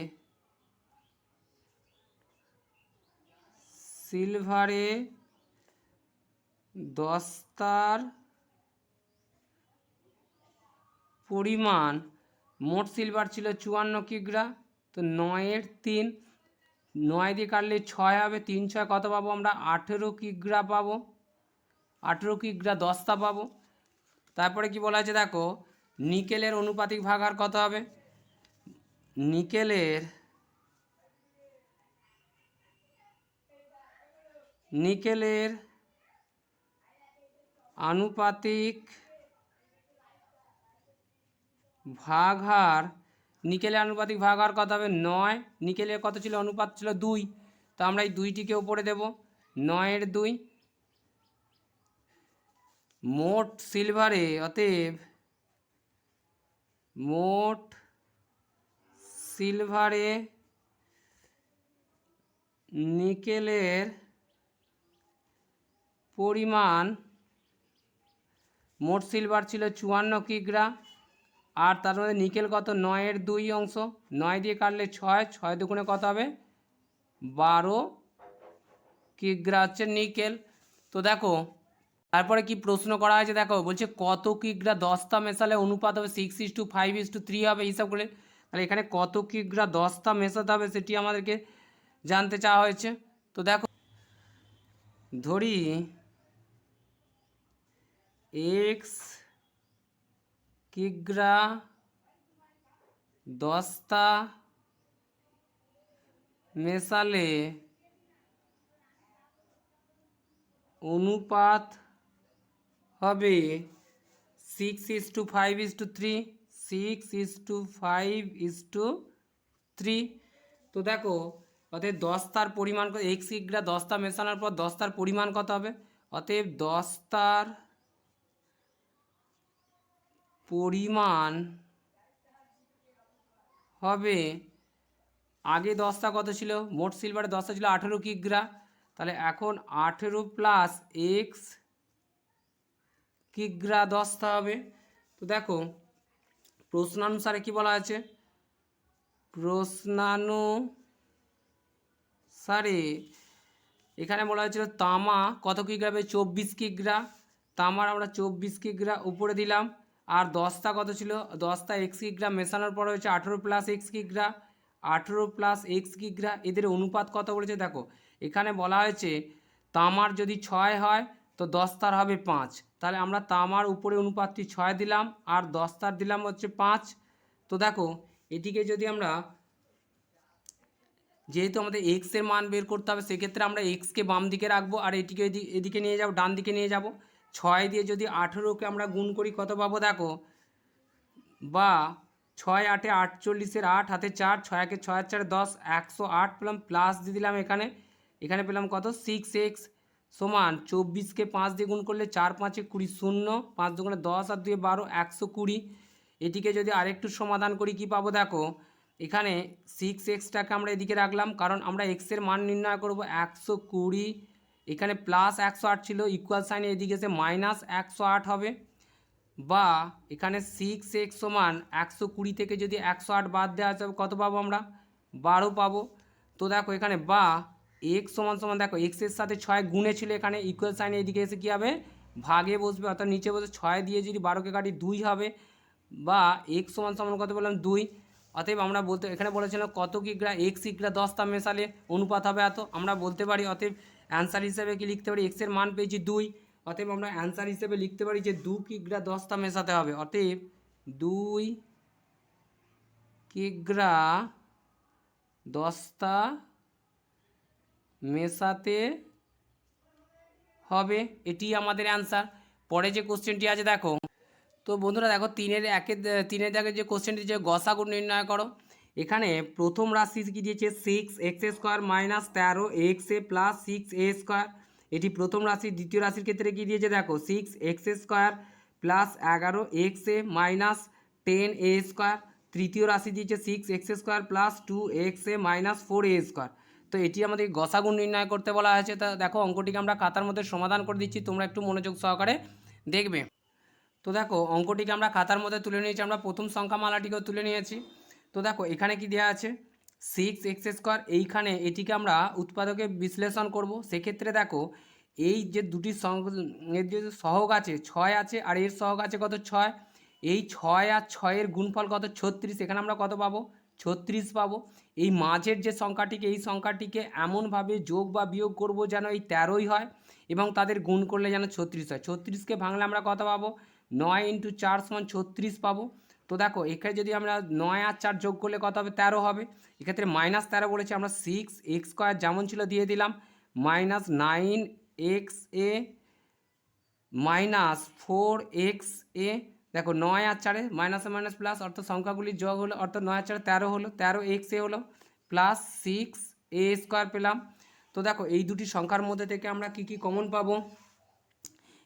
দস্তার পরিমাণ, মোট সিলভার ছিল 54 কিগ্রা। তো 9-3, 9 দিয়ে কাটলে 6 হবে, 3 6 কত পাবো আমরা? 18 কিগ্রা পাবো, 18 কিগ্রা দস্তা পাবো। তারপরে কি বলা আছে দেখো, নিকেলের অনুপাতিক ভাগার কত হবে? নিকেলের আনুপাতিক ভাগার কত হবে? 9, নিকেলের কত ছিল? অনুপাত ছিল 2, তো আমরা এই 2টিকে উপরে দেব, 9-2। মোট সিলভারে, অতএব মোট সিলভারে নিকেলের পরিমাণ, মোট সিলভার ছিল 54 কিগ্রা, আর তার মধ্যে নিকেল কত 9-এর 2 অংশ, 9 দিয়ে কাটলে 6, 6 দুগুণে কত হবে 12 কিগ্রা হচ্ছে নিকেল। তো দেখো তারপরে কি প্রশ্ন করা হয়েছে দেখো, বলছে কত কিগ্রা দস্তা মেশালে অনুপাত হবে 6:5:3 হবে হিসাব করে। তাহলে এখানে কত কিগ্রা দস্তা মেশাতে হবে সেটি আমাদেরকে জানতে চাওয়া হয়েছে। তো দেখো ধরি এক্স কিগ্রা দস্তা মেশালে অনুপাত হবে 6:5:3, 6:5:3। তো দেখো অতএব দস্তার পরিমাণ এক্স কিগ্রা দস্তা মেশানোর পর দস্তার পরিমাণ কত হবে, অতএব দস্তার পরিমাণ হবে, আগে দস্তা কত ছিল, মোট সিলভারে দস্তা ছিল 18 কিগ্রা, তাহলে এখন 18 প্লাস এক্স কিগ্রা দস্তা হবে। তো দেখো প্রশ্নানুসারে কি বলা আছে, প্রশ্নানুসারে এখানে বলা হয়েছিল তামা কত কিগ্রা হবে 24 কিগ্রা, তামার আমরা 24 কিগ্রা উপরে দিলাম। আর দস্তা কত ছিল, দস্তা এক্স কিগ্রা মেশানোর পর হচ্ছে 18 প্লাস এক্স কিগ্রা, 18 প্লাস এক্স কিগ্রা, এদের অনুপাত কত বলেছে দেখো, এখানে বলা হয়েছে তামার যদি 6 হয় তো দস্তার হবে 5, তাহলে আমরা তামার উপরে অনুপাতটি 6 দিলাম আর দস্তার দিলাম হচ্ছে 5। তো দেখো এটিকে যদি আমরা, যেহেতু আমাদের এক্সের মান বের করতে হবে সেক্ষেত্রে আমরা এক্সকে বাম দিকে রাখবো আর এটিকে এদিকে নিয়ে যাব, ডান দিকে নিয়ে যাব। 6 দিয়ে যদি 18কে আমরা গুণ করি কত পাবো দেখো, বা 6 8 48-এর 8 হাতে 4, 6 1 6 4 10, 108 পেলাম, প্লাস দিয়ে দিলাম এখানে, এখানে পেলাম কত 6x সমান 24কে 5 দিয়ে গুণ করলে 4 5 20, 0 5 দুগুণে 10 আর 2 12, 120। এটিকে যদি আরেকটু সমাধান করি কি পাবো দেখো, এখানে 6xটাকে আমরা এদিকে রাখলাম কারণ আমরা এক্সের মান নির্ণয় করব 120, এখানে প্লাস 108 ছিল, ইকুয়াল সাইনে এদিকে এসে মাইনাস 108 হবে, বা এখানে 6x সমান 120 থেকে যদি 108 বাদ দেওয়া যাবে কত পাবো আমরা 12 পাবো। তো দেখো এখানে বা x সমান সমান দেখো এক্সের সাথে 6 গুণে ছিল, এখানে ইকুয়াল সাইনে এদিকে এসে কী হবে ভাগে বসবে, অর্থাৎ নিচে বসে 6 দিয়ে যদি 12কে কাটি 2 হবে, বা x সমান সমান কত বললাম 2। অতএব আমরা বলতে এখানে বলেছিলাম কত কিগ্রা এক্স কিগ্রা দস্তা মেশালে অনুপাত হবে এত, আমরা বলতে পারি অতএব অ্যান্সার হিসেবে কি লিখতে পারি, এক্সের মান পেয়েছি 2, অতএব আমরা অ্যান্সার হিসেবে লিখতে পারি যে 2 কিগ্রা দস্তা মেশাতে হবে, অতএব 2 কিগ্রা দস্তা মেশাতে হবে, এটি আমাদের অ্যান্সার। পরে যে কোশ্চেনটি আছে দেখো, তো বন্ধুরা দেখো 3-এর দাগে যে কোশ্চেনটি যে গসাগু নির্ণয় করো, এখানে প্রথম রাশি কি দিয়েছে 6x² minus 13x plus 6a², এটি প্রথম রাশি। দ্বিতীয় রাশির ক্ষেত্রে কি দিয়েছে দেখো 6x² plus 11x minus 10a², তৃতীয় রাশি দিয়েছে 6x² plus 2x minus 4a²। তো এটি আমাদের গসাগু নির্ণয় করতে বলা হয়েছে। তা দেখো অঙ্কটিকে আমরা খাতার মধ্যে সমাধান করে দিচ্ছি, তোমরা একটু মনোযোগ সহকারে দেখবে। তো দেখো অঙ্কটিকে আমরা খাতার মধ্যে তুলে নিয়েছি, আমরা প্রথম সংখ্যামালাটিকেও তুলে নিয়েছি। তো দেখো এখানে কি দেওয়া আছে 6x², এইখানে এটিকে আমরা উৎপাদকে বিশ্লেষণ করব। সেক্ষেত্রে দেখো এই যে দুটি এর যে সহগ আছে 6 আছে আর এর সহগ আছে কত 6, এই 6 আর 6-এর গুণফল কত 36, এখানে আমরা কত পাবো 36 পাবো। এই মাঝের যে সংখ্যাটিকে এই সংখ্যাটিকে এমনভাবে যোগ বা বিয়োগ করব যেন এই 13ই হয় এবং তাদের গুণ করলে যেন 36 হয়। 36কে ভাঙলে আমরা কত পাবো 9 × 4 = 36 পাবো। তো দেখো এখানে যদি আমরা 9 আর 4 যোগ করলে কত হবে 13 হবে, এক্ষেত্রে -13 বলেছে, আমরা 6x² যেমন ছিল দিয়ে দিলাম মাইনাস 9xa মাইনাস 4xa। দেখো 9 আর 4 মাইনাসে মাইনাস প্লাস, অর্থাৎ সংখ্যাগুলির যোগ হলো, অর্থাৎ 9 আর 4 13 হলো, 13xa হলো প্লাস 6a² পেলাম। তো দেখো এই দুটি সংখ্যার মধ্যে থেকে আমরা কি কি কমন পাবো,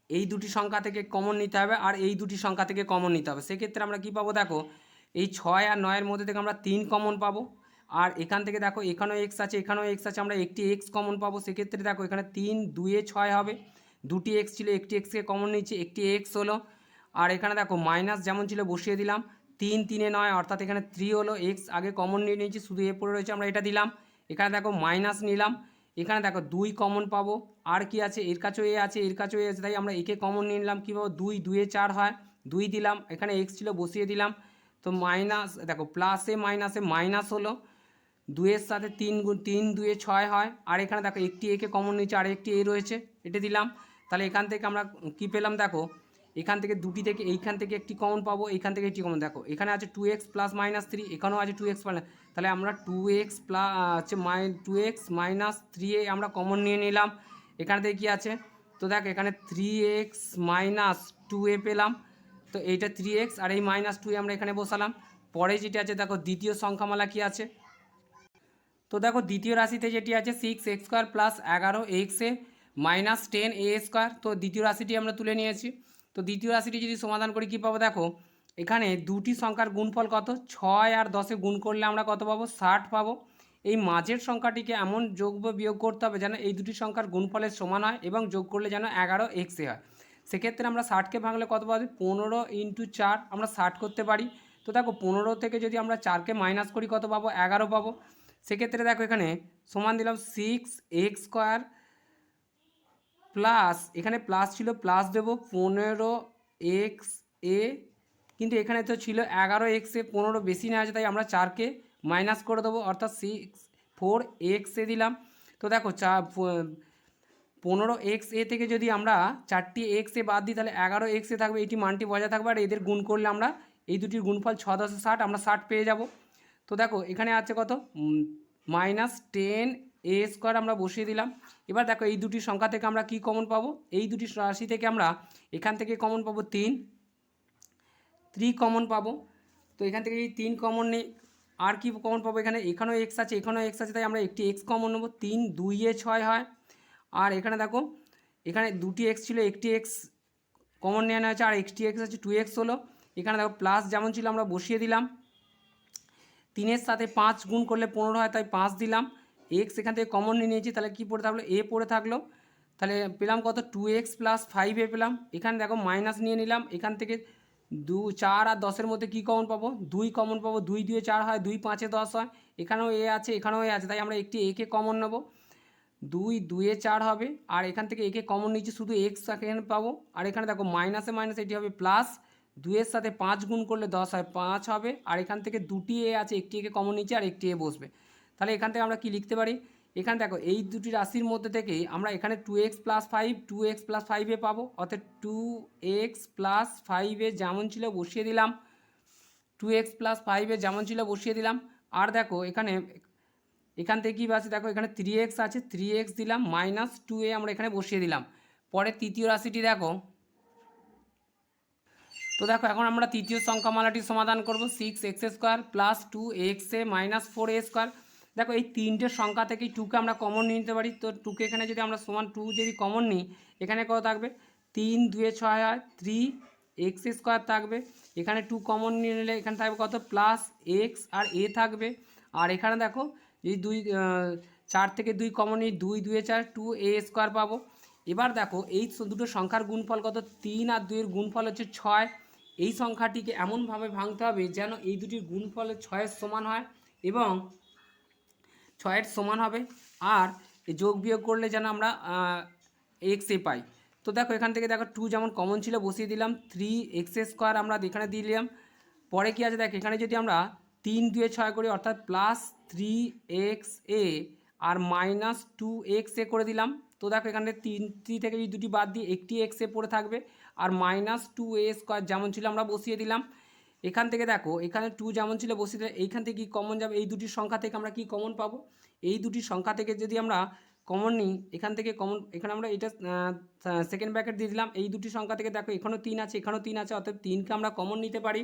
এই দুটি সংখ্যা থেকে কমন নিতে হবে আর এই দুটি সংখ্যা থেকে কমন নিতে হবে। সেক্ষেত্রে আমরা কি পাবো দেখো এই 6 আর 9-এর মধ্যে থেকে আমরা 3 কমন পাবো, আর এখান থেকে দেখো এখানেও এক্স আছে এখানেও এক্স আছে, আমরা একটি এক্স কমন পাবো। সেক্ষেত্রে দেখো এখানে 3 2 6 হবে, দুটি এক্স ছিল একটি এক্সকে কমন নিচ্ছে একটি এক্স হলো, আর এখানে দেখো মাইনাস যেমন ছিল বসিয়ে দিলাম 3 3 9 অর্থাৎ এখানে 3 হলো, এক্স আগে কমন নিয়ে নিয়েছি, শুধু এ পড়ে রয়েছে, আমরা এটা দিলাম। এখানে দেখো মাইনাস নিলাম, এখানে দেখো 2 কমন পাবো, আর কি আছে এর কাছেও এ আছে, এর কাছেও এ আছে, তাই আমরা একে কমন নিয়ে নিলাম। কী পাবো 2 2 এ 4 হয়, 2 দিলাম, এখানে এক্স ছিল বসিয়ে দিলাম। তো মাইনাস দেখো প্লাসে মাইনাসে মাইনাস হলো, 2-এর সাথে 3 গুণ 3 2 6 হয়, আর এখানে দেখো একটি একে কমন নিচ্ছে আর একটি এ রয়েছে, এটা দিলাম। তাহলে এখান থেকে আমরা কি পেলাম দেখো, এখান থেকে দুটি থেকে এইখান থেকে একটি কমন পাবো, এইখান থেকে একটি কমন, দেখো এখানে আছে 2x প্লাস মাইনাস 3, এখানেও আছে 2x প্লাস, তাহলে আমরা 2x প্লাস হচ্ছে 2x মাইনাস 3 আমরা কমন নিয়ে নিলাম। এখান থেকে কী আছে, তো দেখ এখানে 3x মাইনাস 2a পেলাম, তো এইটা 3x আর এই মাইনাস 2 আমরা এখানে বসালাম। পরে যেটা আছে দেখো দ্বিতীয় সংখ্যামালা কি আছে, তো দেখো দ্বিতীয় রাশিতে যেটি আছে 6x² plus 11x minus 10a², তো দ্বিতীয় রাশিটি আমরা তুলে নিয়েছি। তো দ্বিতীয় রাশিটি যদি সমাধান করি কী পাবো দেখো, এখানে দুটি সংখ্যার গুণফল কত, 6 আর 10 গুণ করলে আমরা কত পাবো, 60 পাবো। এই মাঝের সংখ্যাটিকে এমন যোগ বা বিয়োগ করতে হবে যেন এই দুটি সংখ্যার গুণফলের সমান হয় এবং যোগ করলে যেন 11x হয়। সেক্ষেত্রে আমরা 60কে ভাঙলে কত পাবো, 15 × 4 আমরা 60 করতে পারি। তো দেখো 15 থেকে যদি আমরা 4কে মাইনাস করি কত পাবো, 11 পাবো। সেক্ষেত্রে দেখো এখানে সমান দিলাম 6x² প্লাস, এখানে প্লাস ছিল প্লাস দেবো 15xa, কিন্তু এখানে তো ছিল 11x, 15 বেশি নেওয়া আছে তাই আমরা 4কে মাইনাস করে দেবো, অর্থাৎ 4x দিলাম। তো দেখো 15x থেকে যদি আমরা 4টি x বাদ দিই তাহলে 11x থাকবে, এইটি মানটি বজায় থাকবে, আর এদের গুণ করলে আমরা এই দুটির গুণফল 6 10 60, আমরা 60 পেয়ে যাব। তো দেখো এখানে আছে কত, মাইনাস 10a² আমরা বসিয়ে দিলাম। এবার দেখো এই দুটি সংখ্যা থেকে আমরা কি কমন পাবো, এই দুটি রাশি থেকে আমরা এখান থেকে কমন পাবো 3 কমন পাবো। তো এখান থেকে এই 3 কমন নেই, আর কি কমন পাবো, এখানেও এক্স আছে, এখানেও এক্স আছে, তাই আমরা একটি এক্স কমন নেবো, 3 2 এ 6 হয়। আর এখানে দেখো এখানে দুটি এক্স ছিল, একটি এক্স কমন নেওয়া হয়েছে আর একটি এক্স আছে 2x হলো। এখানে দেখো প্লাস যেমন ছিল আমরা বসিয়ে দিলাম, 3-এর সাথে 5 গুণ করলে 15 হয়, তাই 5 দিলাম। এক্স এখান থেকে কমন নিয়ে নিয়েছি, তাহলে কী পড়ে থাকলো, এ পড়ে থাকলো। তাহলে পেলাম কত, 2x প্লাস 5a পেলাম। এখানে দেখো মাইনাস নিয়ে নিলাম, এখান থেকে 4 আর 10-এর মধ্যে কী কমন পাবো, 2 কমন পাবো, 2 2 4 হয়, 2 5 10 হয়, এখানেও এ আছে এখানেও এ আছে, তাই আমরা একটি একে কমন নেব, 2 2 4 হবে। আর এখান থেকে একে কমন নিচ্ছি, শুধু এক্স এখানে পাবো। আর এখানে দেখো মাইনাসে মাইনাস এটি হবে প্লাস, 2-এর সাথে 5 গুণ করলে 10 হয়, 5 হবে। আর এখান থেকে দুটি এ আছে, একটি একে কমন নিচ্ছে আর একটি এ বসবে। তাহলে এখান থেকে আমরা কি লিখতে পারি, এখানে দেখো এই দুটি রাশির মধ্যে থেকেই আমরা এখানে 2x plus 5 2x plus 5a পাবো, অর্থাৎ 2x প্লাস 5a যেমন ছিল বসিয়ে দিলাম, 2x প্লাস 5a যেমন ছিল বসিয়ে দিলাম। আর দেখো এখান থেকে কী আছে দেখো, এখানে 3x আছে, 3x দিলাম, মাইনাস 2a আমরা এখানে বসিয়ে দিলাম। পরে তৃতীয় রাশিটি দেখো, তো দেখো এখন আমরা তৃতীয় সংখ্যামালাটির সমাধান করব, 6x² plus 2xa minus 4a²। দেখো এই তিনটে সংখ্যা থেকেই 2কে আমরা কমন নিতে পারি, তো 2কে এখানে যদি আমরা সমান 2 যদি কমন নিই, এখানে কত থাকবে, 3 2 6 হয়, 3x² থাকবে। এখানে 2 কমন নিয়ে নিলে এখানে থাকবে কত, প্লাস x আর a থাকবে। আর এখানে দেখো যদি 4 থেকে 2 কমন নিই, 2 2 4 2a² পাবো। এবার দেখো এই দুটো সংখ্যার গুণফল কত, 3 আর 2-এর গুণফল হচ্ছে 6। এই সংখ্যাটিকে এমনভাবে ভাঙতে হবে যেন এই দুটির গুণফল 6-এর সমান হয় এবং 6-এর সমান হবে, আর যোগ বিয়োগ করলে যেন আমরা এক্সে পাই। তো দেখো এখান থেকে দেখো 2 যেমন কমন ছিল বসিয়ে দিলাম, 3x² আমরা এখানে দিলাম। পরে কি আছে দেখো, এখানে যদি আমরা 3 2 6 করি, অর্থাৎ প্লাস 3xa আর মাইনাস 2xa করে দিলাম। তো দেখো এখানে 3 থেকে যদি দুটি বাদ দিয়ে একটি এক্সে পড়ে থাকবে, আর মাইনাস 2a² যেমন ছিল আমরা বসিয়ে দিলাম। এখান থেকে দেখো এখানে 2 যেমন ছিল বসিয়ে দিলে, এইখান থেকে কি কমন যাবে, এই দুটি সংখ্যা থেকে আমরা কি কমন পাবো, এই দুটি সংখ্যা থেকে যদি আমরা কমন নিই, এখান থেকে কমন, এখানে আমরা এটা সেকেন্ড ব্র্যাকেট দিয়ে দিলাম। এই দুটি সংখ্যা থেকে দেখো এখানেও 3 আছে এখানেও 3 আছে, অর্থাৎ 3কে আমরা কমন নিতে পারি।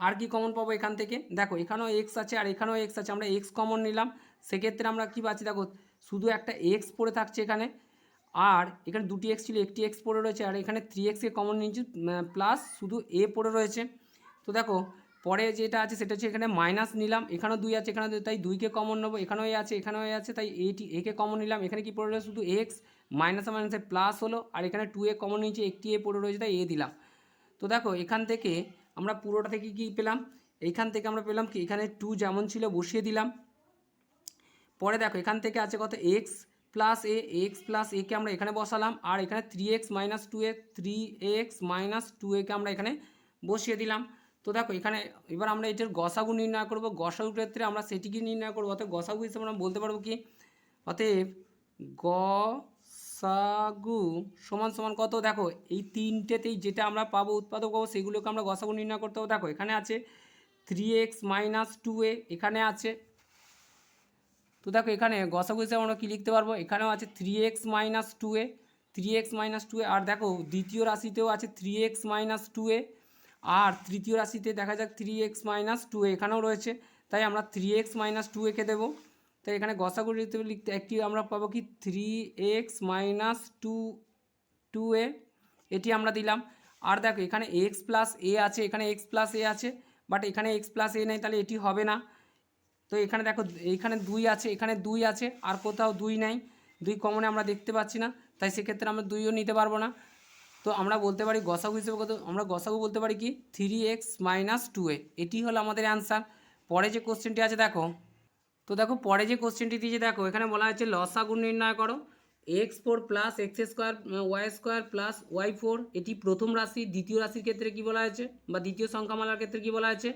আর কি কমন পাবো এখান থেকে, দেখো এখানেও এক্স আছে আর এখানেও এক্স আছে, আমরা এক্স কমন নিলাম। সেক্ষেত্রে আমরা কী পাচ্ছি দেখো, শুধু একটা এক্স পড়ে থাকছে এখানে, আর এখানে দুটি এক্স ছিল একটি এক্স পড়ে রয়েছে, আর এখানে 3xকে কমন নিয়েছি, প্লাস শুধু এ পড়ে রয়েছে। তো দেখো পরে যেটা আছে সেটা হচ্ছে এখানে মাইনাস নিলাম, এখানেও 2 আছে এখানে 2, তাই 2কে কমন নেবো, এখানেও এ আছে এখানেও এ আছে, তাই একে কমন নিলাম। এখানে কি পড়ে রয়েছে, শুধু এক্স, মাইনাসে মাইনাসে প্লাস হলো, আর এখানে 2a কমন নিয়েছে, একটি এ পড়ে রয়েছে তাই এ দিলাম। তো দেখো এখান থেকে আমরা পুরোটা থেকে কি পেলাম, এইখান থেকে আমরা পেলাম কি এখানে 2 যেমন ছিল বসিয়ে দিলাম। পরে দেখো এখান থেকে আছে কত এক্স প্লাস একে আমরা এখানে বসালাম, আর এখানে 3x মাইনাস 2কে আমরা এখানে বসিয়ে দিলাম। তো দেখো এখানে এবার আমরা এটার গসাগু নির্ণয় করব। গসাগুর ক্ষেত্রে আমরা সেটিকে নির্ণয় করবো, অতএব গসাগু হিসেবে আমরা বলতে পারবো কি, অতএব গসাগু সমান সমান কত, দেখো এই তিনটেতেই যেটা আমরা পাবো উৎপাদক পাবো সেগুলোকে আমরা গসাগু নির্ণয় করতে হবে। দেখো এখানে আছে 3x মাইনাস 2a, এখানে আছে, তো দেখো এখানে গসাগু হিসেবে আমরা কী লিখতে পারবো, এখানেও আছে 3x মাইনাস 2a, আর দেখো দ্বিতীয় রাশিতেও আছে 3x মাইনাস 2a, আর তৃতীয় রাশিতে দেখা যাক 3x মাইনাস 2a এখানেও রয়েছে, তাই আমরা 3x মাইনাস 2a দেবো। তাই এখানে গসাগু হিসেবে লিখতে একটি আমরা পাবো কি 3x মাইনাস 2a, এটি আমরা দিলাম। আর দেখো এখানে x প্লাস a আছে, এখানে x প্লাস a আছে, বাট এখানে x প্লাস a নেই, তাহলে এটি হবে না। তো এখানে দেখো এইখানে 2 আছে, এখানে 2 আছে, আর কোথাও 2 নাই, 2 কমনে আমরা দেখতে পাচ্ছি না, তাই সেক্ষেত্রে আমরা 2ও নিতে পারবো না। তো আমরা বলতে পারি গসাগু হিসেবে কত, আমরা গসাগু বলতে পারি কি 3x মাইনাস 2a, এটি হলো আমাদের অ্যান্সার। পরে যে কোশ্চেনটি আছে দেখো, তো দেখো পরে যে কোশ্চেনটি দিয়েছে দেখো এখানে বলা হয়েছে লসাগু নির্ণয় করো। x4 plus x square y square plus y4, এটি প্রথম রাশি। দ্বিতীয় রাশির ক্ষেত্রে কি বলা হয়েছে, বা দ্বিতীয় সংখ্যামালার ক্ষেত্রে কি বলা হয়েছে,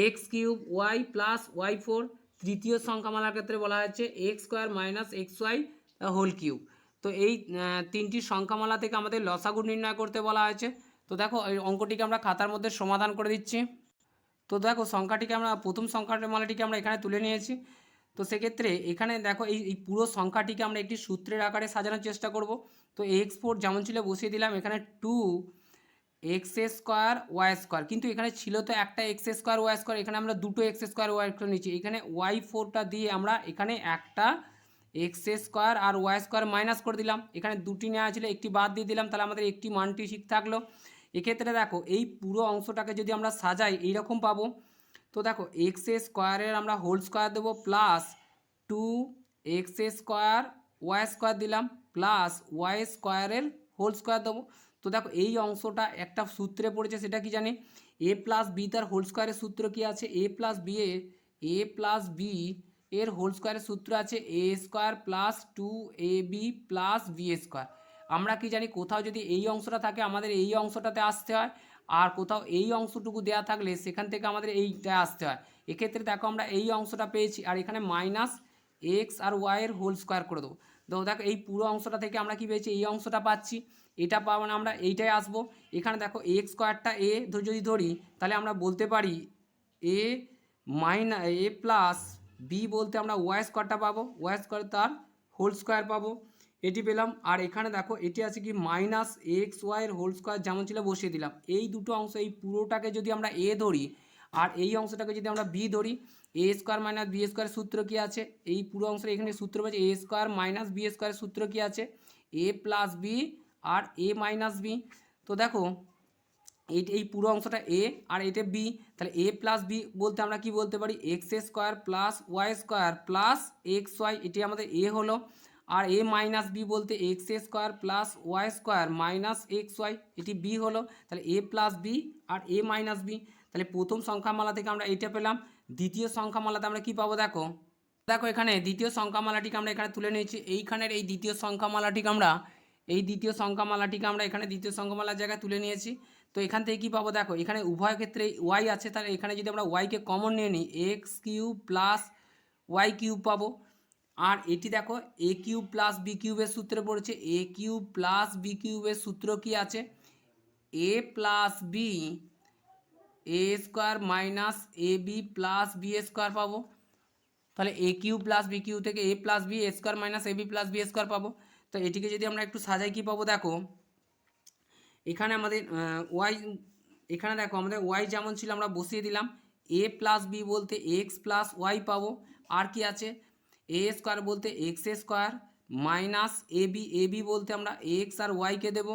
x cube Y plus y4। তৃতীয় সংখ্যামালার ক্ষেত্রে বলা হয়েছে x square minus x y whole cube. তো এই তিনটি সংখ্যামালা থেকে আমাদের লসাগু নির্ণয় করতে বলা হয়েছে। তো দেখো এই অঙ্কটিকে আমরা খাতার মধ্যে সমাধান করে দিচ্ছি। তো দেখো সংখ্যাটিকে আমরা প্রথম সংখ্যামালাটিকে আমরা এখানে তুলে নিয়েছি। তো সেক্ষেত্রে এখানে দেখো এই পুরো সংখ্যাটিকে আমরা একটি সূত্রের আকারে সাজানোর চেষ্টা করব। তো x4 যেমন ছিল বসিয়ে দিলাম, এখানে 2x স্কোয়ার ওয়াই স্কোয়ার, কিন্তু এখানে ছিল তো একটা এক্স স্কোয়ার ওয়াই স্কোয়ার, এখানে আমরা দুটো এক্স স্কোয়ার ওয়াই স্কোয়ার নিচ্ছি। এখানে y4টা দিয়ে আমরা এখানে একটা এক্স স্কোয়ার আর ওয়াই স্কোয়ার মাইনাস করে দিলাম, এখানে দুটি নেওয়া ছিল একটি বাদ দিয়ে দিলাম, তাহলে আমাদের একটি মানটি ঠিক থাকলো। এক্ষেত্রে দেখো এই পুরো অংশটাকে যদি আমরা সাজাই এইরকম পাবো। তো দেখো এক্স স্কোয়ারের আমরা হোল স্কোয়ার দেবো plus 2x square y square দিলাম প্লাস ওয়াই স্কোয়ারের হোল স্কোয়ার দেবো। তো দেখো এই অংশটা একটা সূত্রে পড়েছে, সেটা কি জানি, a প্লাস বি তার হোল স্কোয়ারের সূত্র কি আছে, a প্লাস বি এর হোল স্কোয়ারের সূত্র আছে a square plus 2ab plus b square. আমরা কি জানি, কোথাও যদি এই অংশটা থাকে আমাদের এই অংশটাতে আসতে হয়, আর কোথাও এই অংশটুকু দেওয়া থাকলে সেখান থেকে আমাদের এইটা আসতে হয়। এক্ষেত্রে দেখো আমরা এই অংশটা পেয়েছি, আর এখানে মাইনাস এক্স আর ওয়াইয়ের হোল স্কোয়ার করে দেবো। তো দেখো এই পুরো অংশটা থেকে আমরা কি পেয়েছি, এই অংশটা পাচ্ছি, এটা পাবো না, আমরা এইটাই আসবো। এখানে দেখো এক্স স্কোয়ারটা এ যদি ধরি, তাহলে আমরা বলতে পারি এ প্লাস বি বলতে আমরা ওয়াই স্কোয়ারটা পাবো, ওয়াই স্কোয়ার তার হোল স্কোয়ার পাবো, এটি পেলাম। আর এখানে দেখো এটি আছে কি মাইনাস এক্স ওয়াইয়ের হোল স্কোয়ার যেমন ছিল বসিয়ে দিলাম। এই দুটো অংশ, এই পুরোটাকে যদি আমরা এ ধরি আর এই অংশটাকে যদি আমরা বি ধরি, এ স্কোয়ার মাইনাস বি স্কোয়ারের সূত্র কী আছে, এই পুরো অংশের এখানে সূত্র পাচ্ছে এ স্কোয়ার মাইনাস বি স্কোয়ারের সূত্র কী আছে, এ প্লাস বি আর এ মাইনাস বি। তো দেখো এই পুরো অংশটা এ আর এটা বি, তাহলে এ প্লাস বি বলতে আমরা কি বলতে পারি, x square plus y square plus x y, এটি আমাদের এ হলো। আর এ মাইনাস বি বলতে x square plus y square minus x y, এটি বি হলো। তাহলে এ প্লাস বি আর এ মাইনাস বি, তাহলে প্রথম সংখ্যামালা থেকে আমরা এইটা পেলাম। দ্বিতীয় সংখ্যামালাতে আমরা কি পাবো, দেখো দেখো এখানে দ্বিতীয় সংখ্যামালাটিকে আমরা এখানে তুলে নিয়েছি। এইখানের এই দ্বিতীয় সংখ্যামালাটিকে আমরা এখানে দ্বিতীয় সংখ্যামালার জায়গায় তুলে নিয়েছি। তো এখান থেকে কী পাবো, দেখো এখানে উভয় ক্ষেত্রে ওয়াই আছে, তাহলে এখানে যদি আমরা ওয়াইকে কমন নিয়ে নিই, x cube plus y cube পাবো। আর এটি দেখো এ কিউব প্লাস বি কিউবের সূত্রে পড়েছে, এ কিউব প্লাস বি কিউবের সূত্র কি আছে, এ plus B A square minus A B plus b square পাবো। তাহলে এ কিউ প্লাস বি কিউ থেকে এ plus b square minus A B plus b square পাবো। তো এটিকে যদি আমরা একটু সাজাই কী পাবো, দেখো এখানে আমাদের ওয়াই, এখানে দেখো আমাদের ওয়াই যেমন ছিল আমরা বসিয়ে দিলাম, এ প্লাস বি বলতে এক্স প্লাস ওয়াই পাবো। আর কি আছে, এ স্কোয়ার বলতে x square minus A B বলতে আমরা এক্স আর ওয়াইকে দেবো,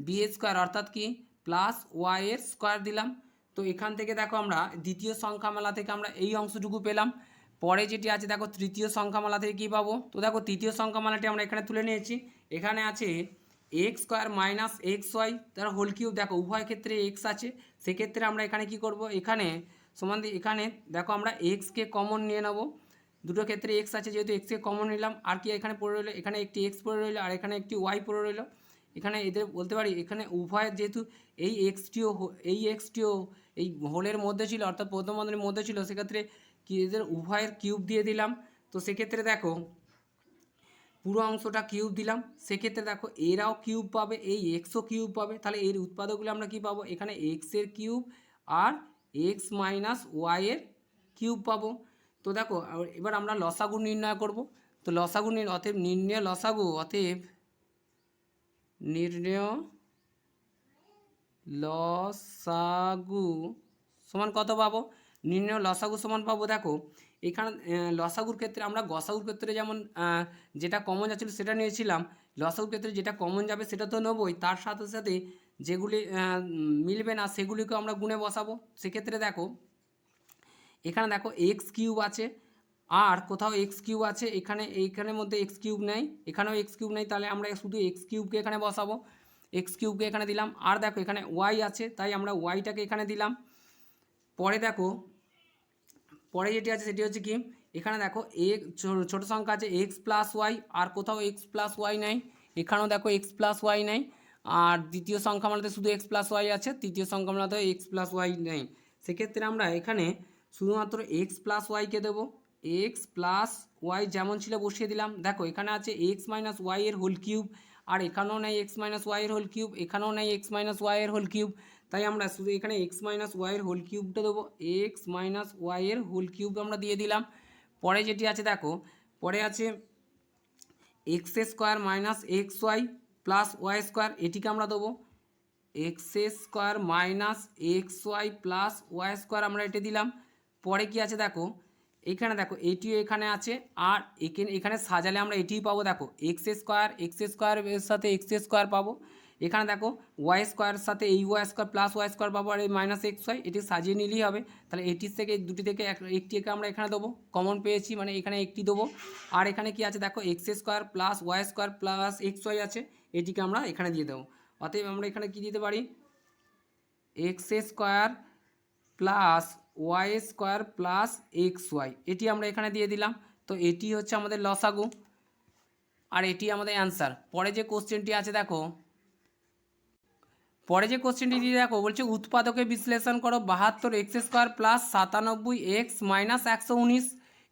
বি স্কোয়ার অর্থাৎ কি প্লাস ওয়াইয়ের স্কোয়ার দিলাম। তো এখান থেকে দেখো আমরা দ্বিতীয় সংখ্যামালা থেকে আমরা এই অংশটুকু পেলাম। পরে যেটি আছে দেখো তৃতীয় সংখ্যামালা থেকে কী পাবো, তো দেখো তৃতীয় সংখ্যামালাটি আমরা এখানে তুলে নিয়েছি। এখানে আছে x square minus x y তার হোল কিউব। দেখো উভয় ক্ষেত্রে এক্স আছে, সেক্ষেত্রে আমরা এখানে কি করব, এখানে সমান দিয়ে এখানে দেখো আমরা এক্সকে কমন নিয়ে নেব। দুটো ক্ষেত্রে এক্স আছে, যেহেতু এক্সকে কমন নিলাম, আর কি এখানে পড়ে রইলো, এখানে একটি এক্স পড়ে রইলো আর এখানে একটি ওয়াই পড়ে রইলো। এখানে এদের বলতে পারি এখানে উভয়ের যেহেতু এই এক্সটিও এই হোলের মধ্যে ছিল, অর্থাৎ প্রথম বন্ধনীর মধ্যে ছিল, সেক্ষেত্রে কি এদের উভয়ের কিউব দিয়ে দিলাম। তো সেক্ষেত্রে দেখো পুরো অংশটা কিউব দিলাম, সেক্ষেত্রে দেখো এরাও কিউব পাবে, এই এক্সও কিউব পাবে, তাহলে এর উৎপাদকগুলো আমরা কি পাবো, এখানে এক্সের কিউব আর এক্স মাইনাস ওয়াইয়ের কিউব পাবো। তো দেখো এবার আমরা লসাগু নির্ণয় করব। তো লসাগু অতএব নির্ণয় লসাগু, অতএব নির্ণয় লসাগু সমান কত পাবো, নির্ণয় লসাগু সমান পাবো। দেখো এখানে লসাগুর ক্ষেত্রে আমরা গসাগুর ক্ষেত্রে যেমন যেটা কমন যাচ্ছিল সেটা নিয়েছিলাম, লসাগুর ক্ষেত্রে যেটা কমন যাবে সেটা তো নেবই, তার সাথে সাথে যেগুলি মিলবে না সেগুলিকেও আমরা গুণে বসাবো। সেক্ষেত্রে দেখো এখানে দেখো এক্স কিউব আছে আর কোথাও এক্স কিউব আছে, এইখানের মধ্যে এক্স কিউব নেই, এখানেও এক্স কিউব নেই, তাহলে আমরা শুধু এক্স কিউবকে এখানে বসাবো, এক্স কিউবকে এখানে দিলাম। আর দেখো এখানে ওয়াই আছে, তাই আমরা ওয়াইটাকে এখানে দিলাম। পরে দেখো পরে যেটি আছে সেটি হচ্ছে কি, এখানে দেখো ছোটো সংখ্যা আছে এক্স প্লাস ওয়াই, আর কোথাও এক্স প্লাস ওয়াই নাই, এখানেও দেখো এক্স প্লাস ওয়াই নাই। আর দ্বিতীয় সংখ্যা মালাতে শুধু এক্স প্লাস ওয়াই আছে, তৃতীয় সংখ্যা মালাতে এক্স প্লাস ওয়াই নেই। সেক্ষেত্রে আমরা এখানে শুধুমাত্র এক্স প্লাস ওয়াইকে দেবো, এক্স প্লাস ওয়াই যেমন ছিল বসিয়ে দিলাম। দেখো এখানে আছে এক্স মাইনাস ওয়াই এর হোল কিউব, আর এখানেও নেই এক্স মাইনাস ওয়াই এর হোল কিউব, এখানেও নেই এক্স মাইনাস ওয়াই এর হোল কিউব, তাই আমরা শুধু এখানে এক্স মাইনাস ওয়াই এর হোল কিউবটা দেবো, এক্স মাইনাস ওয়াই এর হোল কিউব আমরা দিয়ে দিলাম। পরে যেটি আছে দেখো, পরে আছে x square minus x y plus y square, এটিকে আমরা দেবো x square minus x y plus y square, আমরা এটা দিলাম। পরে কি আছে দেখো, এখানে দেখো এটিও এখানে আছে, আর এখানে সাজালে আমরা এটিই পাবো। দেখো এক্স স্কোয়ারের সাথে এক্স স্কোয়ার পাবো, এখানে দেখো ওয়াই স্কোয়ারের সাথে এই y square plus y square পাবো, আর এই মাইনাস এক্স ওয়াই, এটি সাজিয়ে নিলেই হবে। তাহলে এটির থেকে দুটি থেকে একটিকে আমরা এখানে দেবো, কমন পেয়েছি মানে এখানে একটি দেবো। আর এখানে কি আছে দেখো x square plus y square plus x y আছে, এটিকে আমরা এখানে দিয়ে দেবো। অতএব আমরা এখানে কি দিতে পারি, x square plus y square plus x y, এটি আমরা এখানে দিয়ে দিলাম। তো এটি হচ্ছে আমাদের লসাগু আর এটি আমাদের অ্যান্সার। পরে যে কোশ্চেনটি আছে দেখো, পরে যে কোশ্চেনটি দিয়ে দেখো বলছে উৎপাদকে বিশ্লেষণ করো 72 x square plus 97 x minus 119,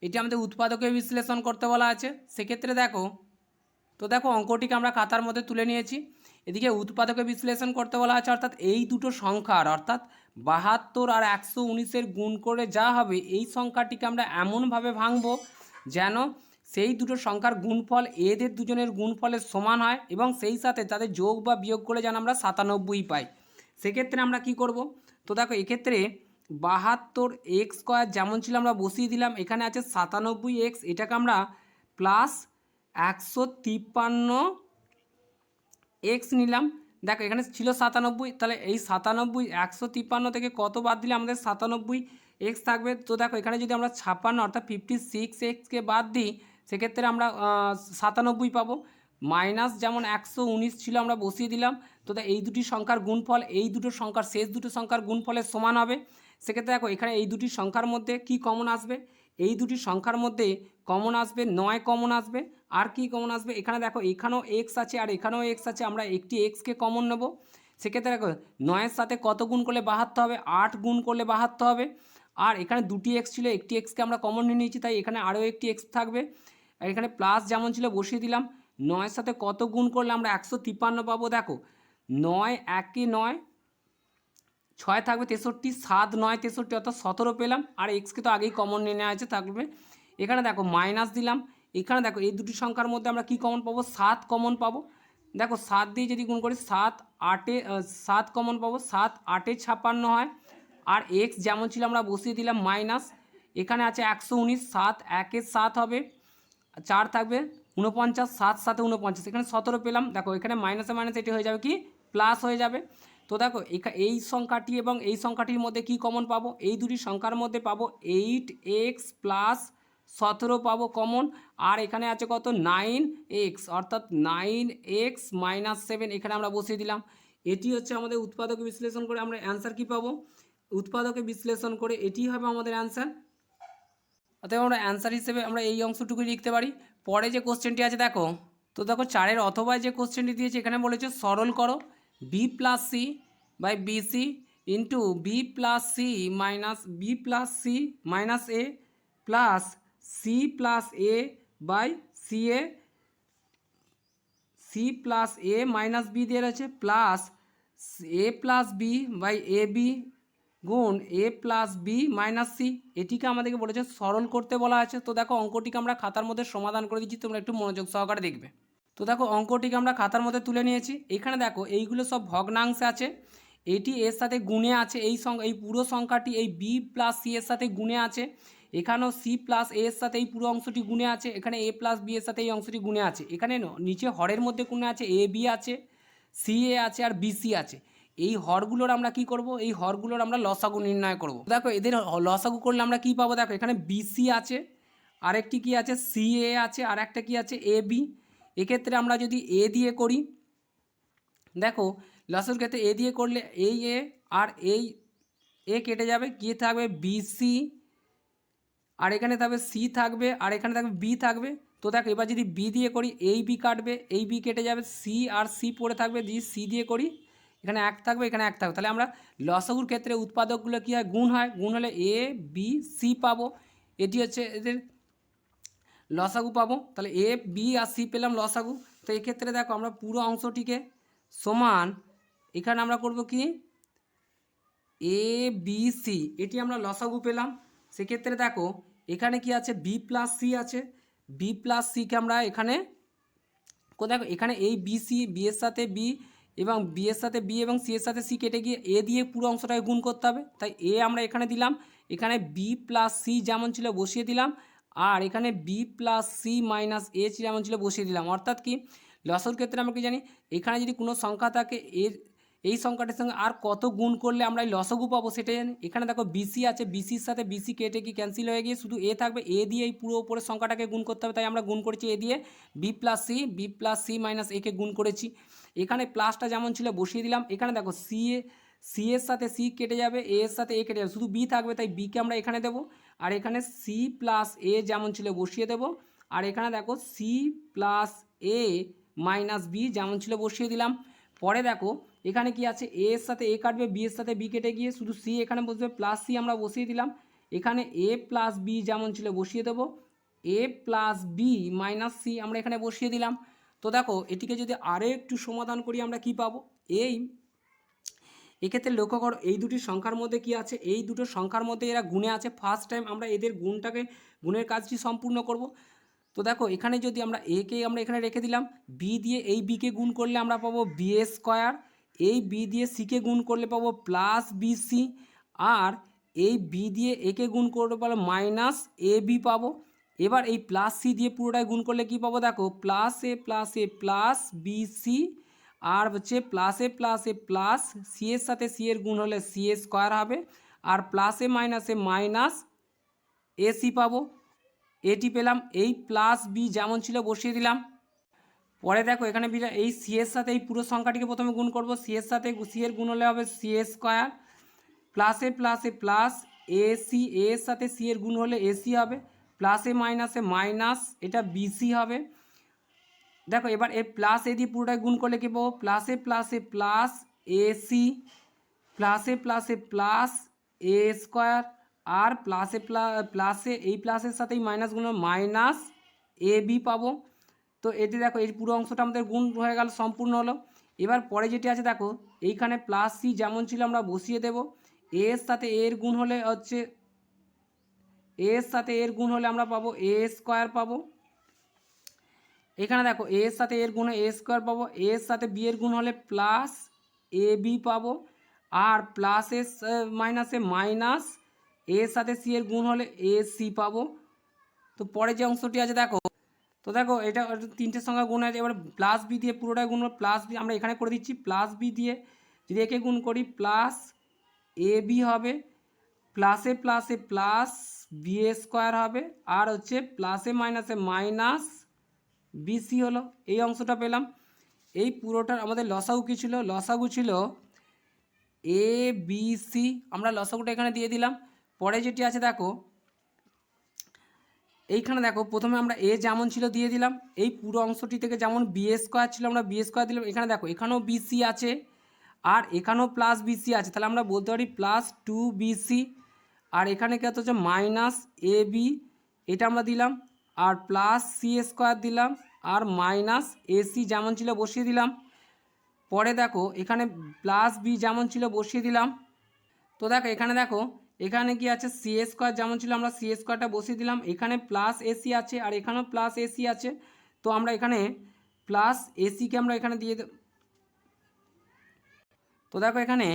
এটি আমাদের উৎপাদকে বিশ্লেষণ করতে বলা আছে। সেক্ষেত্রে দেখো, তো দেখো অঙ্কটিকে আমরা খাতার মধ্যে তুলে নিয়েছি, এদিকে উৎপাদকে বিশ্লেষণ করতে বলা আছে, অর্থাৎ এই দুটো সংখ্যার অর্থাৎ 72 আর 119-এর গুণ করে যা হবে এই সংখ্যাটিকে আমরা এমনভাবে ভাঙবো যেন সেই দুটো সংখ্যার গুণফল এদের দুজনের গুণফলের সমান হয়, এবং সেই সাথে তাদের যোগ বা বিয়োগ করে যেন আমরা 97 পাই। সেক্ষেত্রে আমরা কি করব, তো দেখো এক্ষেত্রে 72 এক্স স্কোয়ার যেমন ছিল আমরা বসিয়ে দিলাম, এখানে আছে 97 এক্স, এটাকে আমরা প্লাস 153 এক্স নিলাম। দেখো এখানে ছিল 97, তাহলে এই 97 153 থেকে কত বাদ দিলে আমাদের 97 এক্স থাকবে। তো দেখো এখানে যদি আমরা 56 অর্থাৎ 56 এক্সকে বাদ দিই, সেক্ষেত্রে আমরা 97 পাবো। মাইনাস যেমন 119 ছিল আমরা বসিয়ে দিলাম, তো এই দুটি সংখ্যার গুণফল এই দুটো সংখ্যার শেষ দুটো সংখ্যার গুণফলের সমান হবে। সেক্ষেত্রে দেখো এখানে এই দুটি সংখ্যার মধ্যে কি কমন আসবে, এই দুটি সংখ্যার মধ্যে কমন আসবে 9 কমন আসবে। আর কি কমন আসবে, এখানে দেখো এখানেও এক্স আছে আর এখানেও এক্স আছে, আমরা একটি এক্সকে কমন নেব। সেক্ষেত্রে দেখো 9-এর সাথে কত গুণ করলে 72 হবে, 8 গুণ করলে 72 হবে। আর এখানে দুটি এক্স ছিল, একটি এক্সকে আমরা কমন নিয়ে নিয়েছি, তাই এখানে আরও একটি এক্স থাকবে। আর এখানে প্লাস যেমন ছিল বসিয়ে দিলাম। 9-এর সাথে কত গুণ করলে আমরা 153 পাবো, দেখো 9 একে 9, 6 থাকবে 63, 7 9 63 অর্থাৎ 17 পেলাম। আর এক্সকে তো আগেই কমন নিয়ে নেওয়া আছে, থাকবে এখানে দেখো মাইনাস দিলাম। এখানে দেখো এই দুটি সংখ্যার মধ্যে আমরা কি কমন পাবো, 7 কমন পাবো। দেখো 7 দিয়ে যদি গুণ করি 7 8-এ 7 কমন পাবো, 7 8-এ 56 হয়। আর এক্স যেমন ছিল আমরা বসিয়ে দিলাম মাইনাস, এখানে আছে 119, 7 1-এ 7 হবে, 4 থাকবে 49, 7 7-এ 49, এখানে 17 পেলাম। দেখো এখানে মাইনাসে মাইনাস এটি হয়ে যাবে কি প্লাস হয়ে যাবে। তো দেখো এই সংখ্যাটি এবং এই সংখ্যাটির মধ্যে কি কমন পাবো, এই দুটি সংখ্যার মধ্যে পাবো 8x প্লাস 17 পাবো কমন। আর এখানে আছে কত 9x, অর্থাৎ 9x মাইনাস 7 এখানে আমরা বসিয়ে দিলাম। এটি হচ্ছে আমাদের উৎপাদকে বিশ্লেষণ করে আমরা অ্যান্সার কী পাবো, উৎপাদকে বিশ্লেষণ করে এটি হবে আমাদের অ্যান্সার। অতএব আমরা অ্যান্সার হিসেবে আমরা এই অংশটুকুই লিখতে পারি। পরে যে কোশ্চেনটি আছে দেখো, তো দেখো 4-এর অথবা যে কোশ্চেনটি দিয়েছে এখানে বলেছে সরল করো b plus c by b c into b plus c minus a plus c plus a by c plus a minus b দিয়ে রয়েছে plus a plus b by a b গুণ a plus b minus c. এটিকে আমাদেরকে বলেছে সরল করতে বলা আছে। তো দেখো অঙ্কটিকে আমরা খাতার মধ্যে সমাধান করে দিচ্ছি, তোমরা একটু মনোযোগ সহকারে দেখবে। তো দেখো অঙ্কটিকে আমরা খাতার মধ্যে তুলে নিয়েছি। এখানে দেখো এইগুলো সব ভগ্নাংশে আছে, এটি এর সাথে গুণে আছে, এই পুরো সংখ্যাটি এই বি প্লাস সি এর সাথে গুণে আছে, এখানেও সি প্লাস এ এর সাথে এই পুরো অংশটি গুণে আছে, এখানে এ প্লাস বি এর সাথে এই অংশটি গুণে আছে, এখানে নিচে হরের মধ্যে গুণে আছে এ বি আছে, সি এ আছে আর বি সি আছে। এই হরগুলোর আমরা কি করব, এই হরগুলোর আমরা লসাগু নির্ণয় করব। দেখো এদের লসাগু করলে আমরা কি পাবো, দেখো এখানে বিসি আছে, আরেকটি কি আছে সি এ আছে, আর একটা কি আছে এ বি। এক্ষেত্রে আমরা যদি এ দিয়ে করি, দেখো লসাগুর ক্ষেত্রে এ দিয়ে করলে এই এ আর এই এ কেটে যাবে, কি থাকবে বিসি, আর এখানে থাকবে সি থাকবে, আর এখানে থাকবে বি থাকবে। তো দেখো এবার যদি বি দিয়ে করি এই বি কাটবে, এই বি কেটে যাবে, সি আর সি পড়ে থাকবে, যদি সি দিয়ে করি এখানে এক থাকবে, এখানে এক থাকবে। তাহলে আমরা লসাগুর ক্ষেত্রে উৎপাদকগুলো কী হয়, গুণ হয়, গুণ হলে এ বি সি পাবো, এটি হচ্ছে এদের লসাগু পাবো। তাহলে এ বি আর সি পেলাম লসাগু। তো এক্ষেত্রে দেখো আমরা পুরো অংশটিকে সমান, এখানে আমরা করব কি এ বি সি, এটি আমরা লসাগু পেলাম। সেক্ষেত্রে দেখো এখানে কি আছে বি প্লাস সি আছে, বি প্লাস সিকে আমরা এখানে দেখো এখানে এই বি সি, বি এর সাথে বি এবং বি এর সাথে বি এবং সি এর সাথে সি কেটে গিয়ে এ দিয়ে পুরো অংশটাকে গুণ করতে হবে। তাই এ আমরা এখানে দিলাম, এখানে বি প্লাস সি যেমন ছিল বসিয়ে দিলাম, আর এখানে বি প্লাস সি মাইনাস এ যেমন ছিল বসিয়ে দিলাম। অর্থাৎ কি লসাগুর ক্ষেত্রে আমরা কি জানি, এখানে যদি কোনো সংখ্যা থাকে এর এই সংখ্যাটির সঙ্গে আর কত গুণ করলে আমরা এই লসাগু পাবো সেটাই জানি। এখানে দেখো বিসি আছে, বিসির সাথে বিসি কেটে কি ক্যান্সেল হয়ে গিয়ে শুধু এ থাকবে, এ দিয়ে এই পুরো উপরের সংখ্যাটাকে গুণ করতে হবে, তাই আমরা গুণ করেছি এ দিয়ে বি প্লাস সি মাইনাস একে গুণ করেছি। এখানে প্লাসটা যেমন ছিল বসিয়ে দিলাম। এখানে দেখো সি এর সাথে সি কেটে যাবে, এ এর সাথে এ কেটে যাবে, শুধু বি থাকবে, তাই বিকে আমরা এখানে দেবো। আর এখানে সি প্লাস এ যেমন ছিল বসিয়ে দেবো, আর এখানে দেখো C plus a minus B যেমন ছিল বসিয়ে দিলাম। পরে দেখো এখানে কি আছে এ এর সাথে এ কাটবে, বি এর সাথে বি কেটে গিয়ে শুধু সি এখানে বসবে, প্লাস সি আমরা বসিয়ে দিলাম। এখানে এ প্লাস বি যেমন ছিল বসিয়ে দেবো, এ প্লাস বি মাইনাস সি আমরা এখানে বসিয়ে দিলাম। তো দেখো এটিকে যদি আরও একটু সমাধান করি আমরা কি পাবো, এক্ষেত্রে লক্ষ্য করো এই দুটি সংখ্যার মধ্যে কি আছে, এই দুটো সংখ্যার মধ্যে এরা গুণে আছে। ফার্স্ট টাইম আমরা এদের গুণের কাজটি সম্পূর্ণ করব। তো দেখো এখানে যদি আমরা একে আমরা এখানে রেখে দিলাম, বি দিয়ে এই বিকে গুণ করলে আমরা পাবো বি এ স্কোয়ার, এই বি দিয়ে সিকে গুণ করলে পাবো প্লাস বিসি, আর এই বি দিয়ে একে গুণ করলে পাবো মাইনাস এ বি পাবো। এবার এই প্লাস সি দিয়ে পুরোটাই গুণ করলে কি পাবো, দেখো প্লাস এ প্লাস বিসি, আর হচ্ছে প্লাস এ প্লাস সি এর সাথে সি এর গুণ হলে সি এ স্কোয়ার হবে, আর প্লাস এ মাইনাস এসি পাবো। এটি পেলাম, এই প্লাস বি যেমন ছিল বসিয়ে দিলাম। পরে দেখো এখানে এই সি এর সাথে এই পুরো সংখ্যাটিকে প্রথমে গুণ করব, সি এর সাথে সি এর গুণ হলে হবে C A square, plus a plus AC, এর সাথে সি এর গুণ হলে এসি হবে, প্লাস এ মাইনাস এটা বিসি হবে। দেখো এবার এ প্লাস এ দিয়ে পুরোটাই গুণ করলে কি পাবো, plus a plus AC, plus A square, আর প্লাসে এই প্লাসের সাথে এই মাইনাসগুলো মাইনাস এ বি পাবো। তো এটি দেখো এই পুরো অংশটা আমাদের গুণ হয়ে গেল, সম্পূর্ণ হলো। এবার পরে যেটি আছে দেখো এইখানে প্লাস সি যেমন ছিল আমরা বসিয়ে দেব, এর সাথে এর গুণ হলে হচ্ছে এর সাথে এর গুণ হলে আমরা পাবো এ স্কোয়ার পাবো। এখানে দেখো এর সাথে এর গুণ এ স্কোয়ার পাবো, এর সাথে বি এর গুণ হলে প্লাস এ বি পাবো, আর প্লাস এস মাইনাস এর সাথে সি এর গুণ হলে এ সি পাবো। তো পরে যে অংশটি আছে দেখো, তো দেখো এটা তিনটে সংখ্যা গুণ আছে। এবার প্লাস বি দিয়ে পুরোটাই গুণ, প্লাস বি আমরা এখানে করে দিচ্ছি, প্লাস বি দিয়ে যদি একে গুণ করি প্লাস এ বি হবে, প্লাস বি এ স্কোয়ার হবে, আর হচ্ছে প্লাসে মাইনাসে মাইনাস বিসি হলো, এই অংশটা পেলাম। এই পুরোটার আমাদের লসাগু কী ছিল? লসাগু ছিল এ বি সি, আমরা লসাগুটা এখানে দিয়ে দিলাম। পরে যেটি আছে দেখো, এইখানে দেখো প্রথমে আমরা এ যেমন ছিল দিয়ে দিলাম, এই পুরো অংশটি থেকে যেমন বি এ স্কোয়ার ছিল আমরা বি স্কোয়ার দিলাম। এখানে দেখো এখানেও বিসি আছে আর এখানেও প্লাস বিসি আছে, তাহলে আমরা বলতে পারি প্লাস টু বিসি। আর এখানে কী হচ্ছে মাইনাস এ বি, এটা আমরা দিলাম, আর প্লাস সি স্কোয়ার দিলাম, আর মাইনাস এসি যেমন ছিল বসিয়ে দিলাম। পরে দেখো এখানে প্লাস বি যেমন ছিল বসিয়ে দিলাম। তো দেখো এখানে দেখো এখানে কি আছে, সি স্কোয়ার যেমন ছিল আমরা সি স্কোয়ারটা বসিয়ে দিলাম। এখানে প্লাস এসি আছে আর এখানেও প্লাস এসি আছে, তো আমরা এখানে প্লাস এসিকে আমরা এখানে দিয়ে তো দেখো এখানে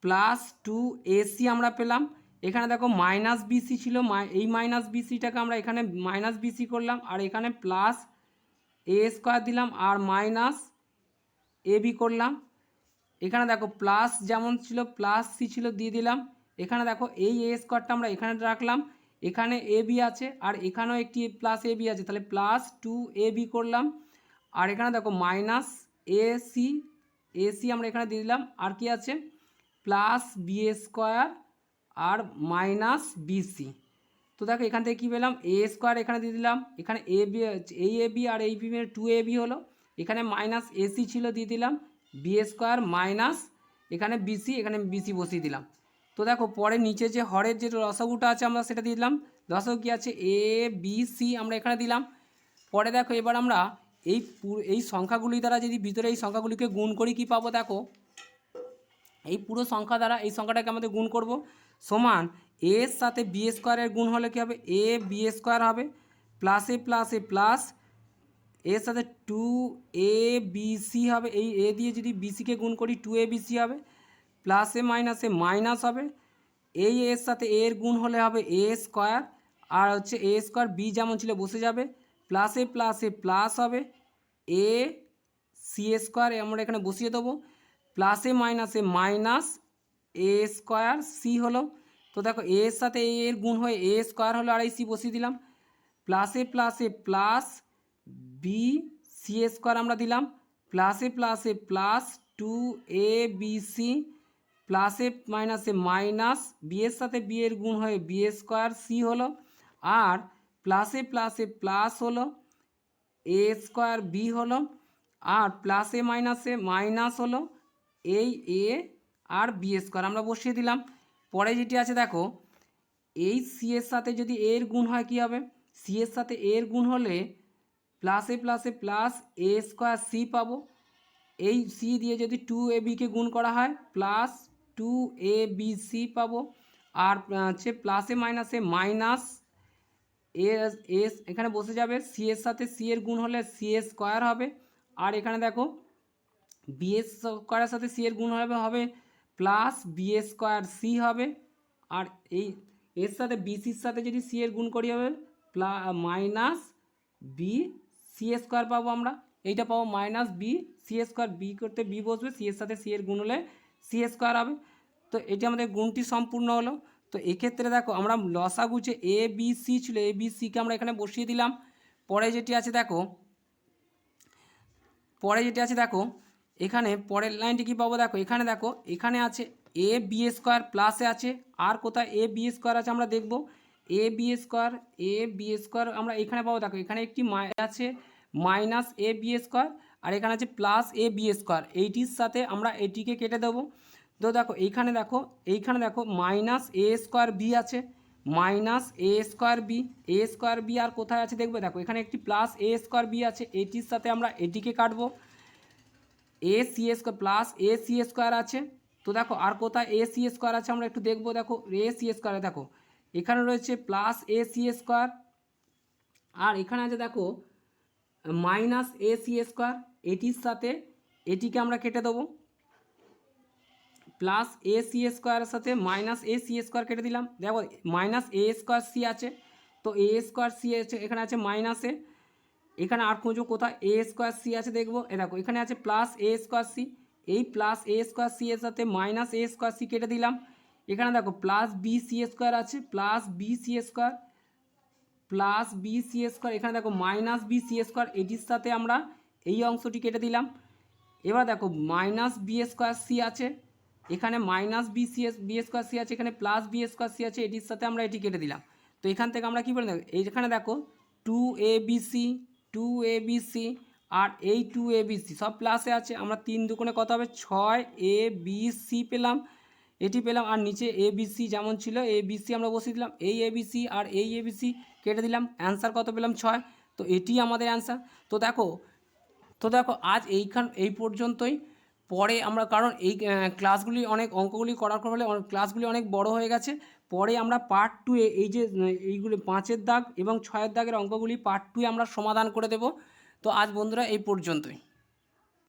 প্লাস টু এসি আমরা পেলাম। এখানে দেখো মাইনাস বিসি ছিল, এই মাইনাস বিসিটাকে আমরা এখানে মাইনাস বিসি করলাম, আর এখানে প্লাস এ স্কোয়ার দিলাম আর মাইনাস এ বি করলাম। এখানে দেখো প্লাস যেমন ছিল প্লাস সি ছিল দিয়ে দিলাম। এখানে দেখো এই এ স্কোয়ারটা আমরা এখানে রাখলাম, এখানে এ বি আছে আর এখানেও একটি প্লাস এ বি আছে, তাহলে প্লাস টু এ বি করলাম। আর এখানে দেখো মাইনাস এ সি আমরা এখানে দিয়ে দিলাম, আর কি আছে প্লাস বি স্কোয়ার আর মাইনাস বিসি। তো দেখো এখান থেকে কী পেলাম, এ স্কোয়ার এখানে দিয়ে দিলাম, এখানে এ বি এই এ বি আর এই বি টু এ বি হলো, এখানে মাইনাস এসি ছিল দিয়ে দিলাম, বি স্কোয়ার মাইনাস এখানে বিসি, এখানে বিসি বসিয়ে দিলাম। তো দেখো পরে নিচে যে হরের যে রসগুটা আছে আমরা সেটা দিয়ে দিলাম। রসগ কী আছে এ বি সি আমরা এখানে দিলাম। পরে দেখো এবার আমরা এই সংখ্যাগুলি দ্বারা যদি ভিতরে এই সংখ্যাগুলিকে গুণ করি কি পাবো, দেখো এই পুরো সংখ্যা দ্বারা এই সংখ্যাটাকে আমাদের গুণ করব, সমান এর সাথে বি স্কোয়ারের গুণ হলে কী হবে এ বি স্কোয়ার হবে, প্লাসে প্লাসে প্লাস এর সাথে টু এ বি সি হবে, এই এ দিয়ে যদি বিসিকে গুণ করি টু এ বি সি হবে, প্লাসে মাইনাসে মাইনাস হবে, এই এর সাথে এর গুণ হলে হবে এ স্কোয়ার, আর হচ্ছে এ স্কোয়ার বি যেমন ছিল বসে যাবে, প্লাসে প্লাসে প্লাস হবে, এ সি স্কোয়ার আমরা এখানে বসিয়ে দেবো, প্লাসে মাইনাসে মাইনাস এ স্কোয়ার সি হলো। তো দেখো এর সাথে এর গুণ হয়ে এ স্কোয়ার হলো আর এই সি বসিয়ে দিলাম, প্লাসে প্লাসে প্লাস বি সি স্কোয়ার আমরা দিলাম, প্লাসে প্লাসে plus two A B C, প্লাসে মাইনাসে মাইনাস বি এর সাথে বি এর গুণ হয়ে বি স্কোয়ার সি হলো, আর প্লাসে প্লাসে প্লাস হলো এ স্কোয়ার বি হলো, আর প্লাসে মাইনাসে মাইনাস হলো এই এ আর বি স্কোয়ার আমরা বসিয়ে দিলাম। পরে যেটি আছে দেখো এই সি এর সাথে যদি এর গুণ হয় কী হবে, সি এর সাথে এর গুণ হলে প্লাসে প্লাসে প্লাস এ স্কোয়ার সি পাবো, এই সি দিয়ে যদি টু এ বিকে গুণ করা হয় plus two A B C পাবো, আর হচ্ছে প্লাসে মাইনাসে মাইনাস এস এখানে বসে যাবে, সি এর সাথে সি এর গুণ হলে সি এ স্কোয়ার হবে, আর এখানে দেখো বি এস স্কোয়ারের সাথে সি এর গুণ হবে plus B A square C হবে, আর এই এর সাথে বিসির সাথে যদি সি এর গুণ করি হবে মাইনাস বি সি স্কোয়ার পাবো আমরা, এইটা পাবো minus b c square, b করতে বি বসবে, সি এর সাথে সি এর গুণ হলে সি স্কোয়ার হবে। তো এটি আমাদের গুণটি সম্পূর্ণ হলো। তো এক্ষেত্রে দেখো আমরা লসাগু যে এ বি সি ছিল এ বি সিকে আমরা এখানে বসিয়ে দিলাম। পরে যেটি আছে দেখো এখানে পরের লাইনটি কী পাবো, দেখো এখানে দেখো এখানে আছে এ বি স্কোয়ার প্লাসে আছে, আর কোথায় এ বি স্কোয়ার আছে আমরা দেখব, এ বি স্কোয়ার আমরা এখানে পাবো, দেখো এখানে একটি আছে মাইনাস এ বি স্কোয়ার, আর এখানে আছে প্লাস এ বি স্কোয়ার, এইটির সাথে আমরা এটিকে কেটে দেবো। তো দেখো এইখানে দেখো মাইনাস এ স্কোয়ার বি আছে, মাইনাস এ স্কোয়ার বি আর কোথায় আছে দেখবে, দেখো এখানে একটি প্লাস এ স্কোয়ার বি আছে, এটির সাথে আমরা এটিকে কাটবো, a c square plus a c square আছে। তো দেখো আর কোথায় এ সি স্কোয়ার আছে আমরা একটু দেখবো, দেখো এ সি স্কোয়ারে দেখো এখানে রয়েছে প্লাস এ সি স্কোয়ার, আর এখানে আছে দেখো মাইনাস এ সি স্কোয়ার, এটির সাথে এটিকে আমরা কেটে দেবো, প্লাস এ সি স্কোয়ারের সাথে মাইনাস এ সি স্কোয়ার কেটে দিলাম, দেখো মাইনাস এ স্কোয়ার সি আছে, তো এ স্কোয়ার সি আছে এখানে আছে মাইনাসে, এখানে আর খুঁজো কোথায় এ স্কোয়ার সি আছে দেখবো, দেখো এখানে আছে প্লাস এ স্কোয়ার সি, এই প্লাস এ স্কোয়ার সি এর সাথে মাইনাস এ স্কোয়ার সি কেটে দিলাম, এখানে দেখো প্লাস বি সি স্কোয়ার আছে, plus b c square, plus b c square, এখানে দেখো মাইনাস বি সি স্কোয়ার, এটির সাথে আমরা এই অংশটি কেটে দিলাম। এবার দেখো মাইনাস বি স্কোয়ার সি আছে, এখানে মাইনাস বি স্কোয়ার সি আছে, এখানে প্লাস বি স্কোয়ার সি আছে, এটির সাথে আমরা এটি কেটে দিলাম। তো এখান থেকে আমরা কী বলে দেবো, এইখানে দেখো টু এ বি সি আর এই টু এ বি সি সব প্লাসে আছে, আমরা 3 দুগুণে কত হবে 6 এ বি সি পেলাম, এটি পেলাম। আর নিচে এ বি সি যেমন ছিল এ বি সি আমরা বসিয়ে দিলাম, এই এ বি সি আর এই এ বি সি কেটে দিলাম, অ্যান্সার কত পেলাম 6। তো এটি আমাদের অ্যান্সার। তো দেখো আজ এই পর্যন্তই। পরে আমরা, কারণ এই ক্লাসগুলি অনেক অঙ্কগুলি করার ফলে ক্লাসগুলি অনেক বড় হয়ে গেছে, পরে আমরা পার্ট 2-এ এই যে এইগুলি 5-এর দাগ এবং 6-এর দাগের অঙ্কগুলি পার্ট 2-এ আমরা সমাধান করে দেব। তো আজ বন্ধুরা এই পর্যন্তই।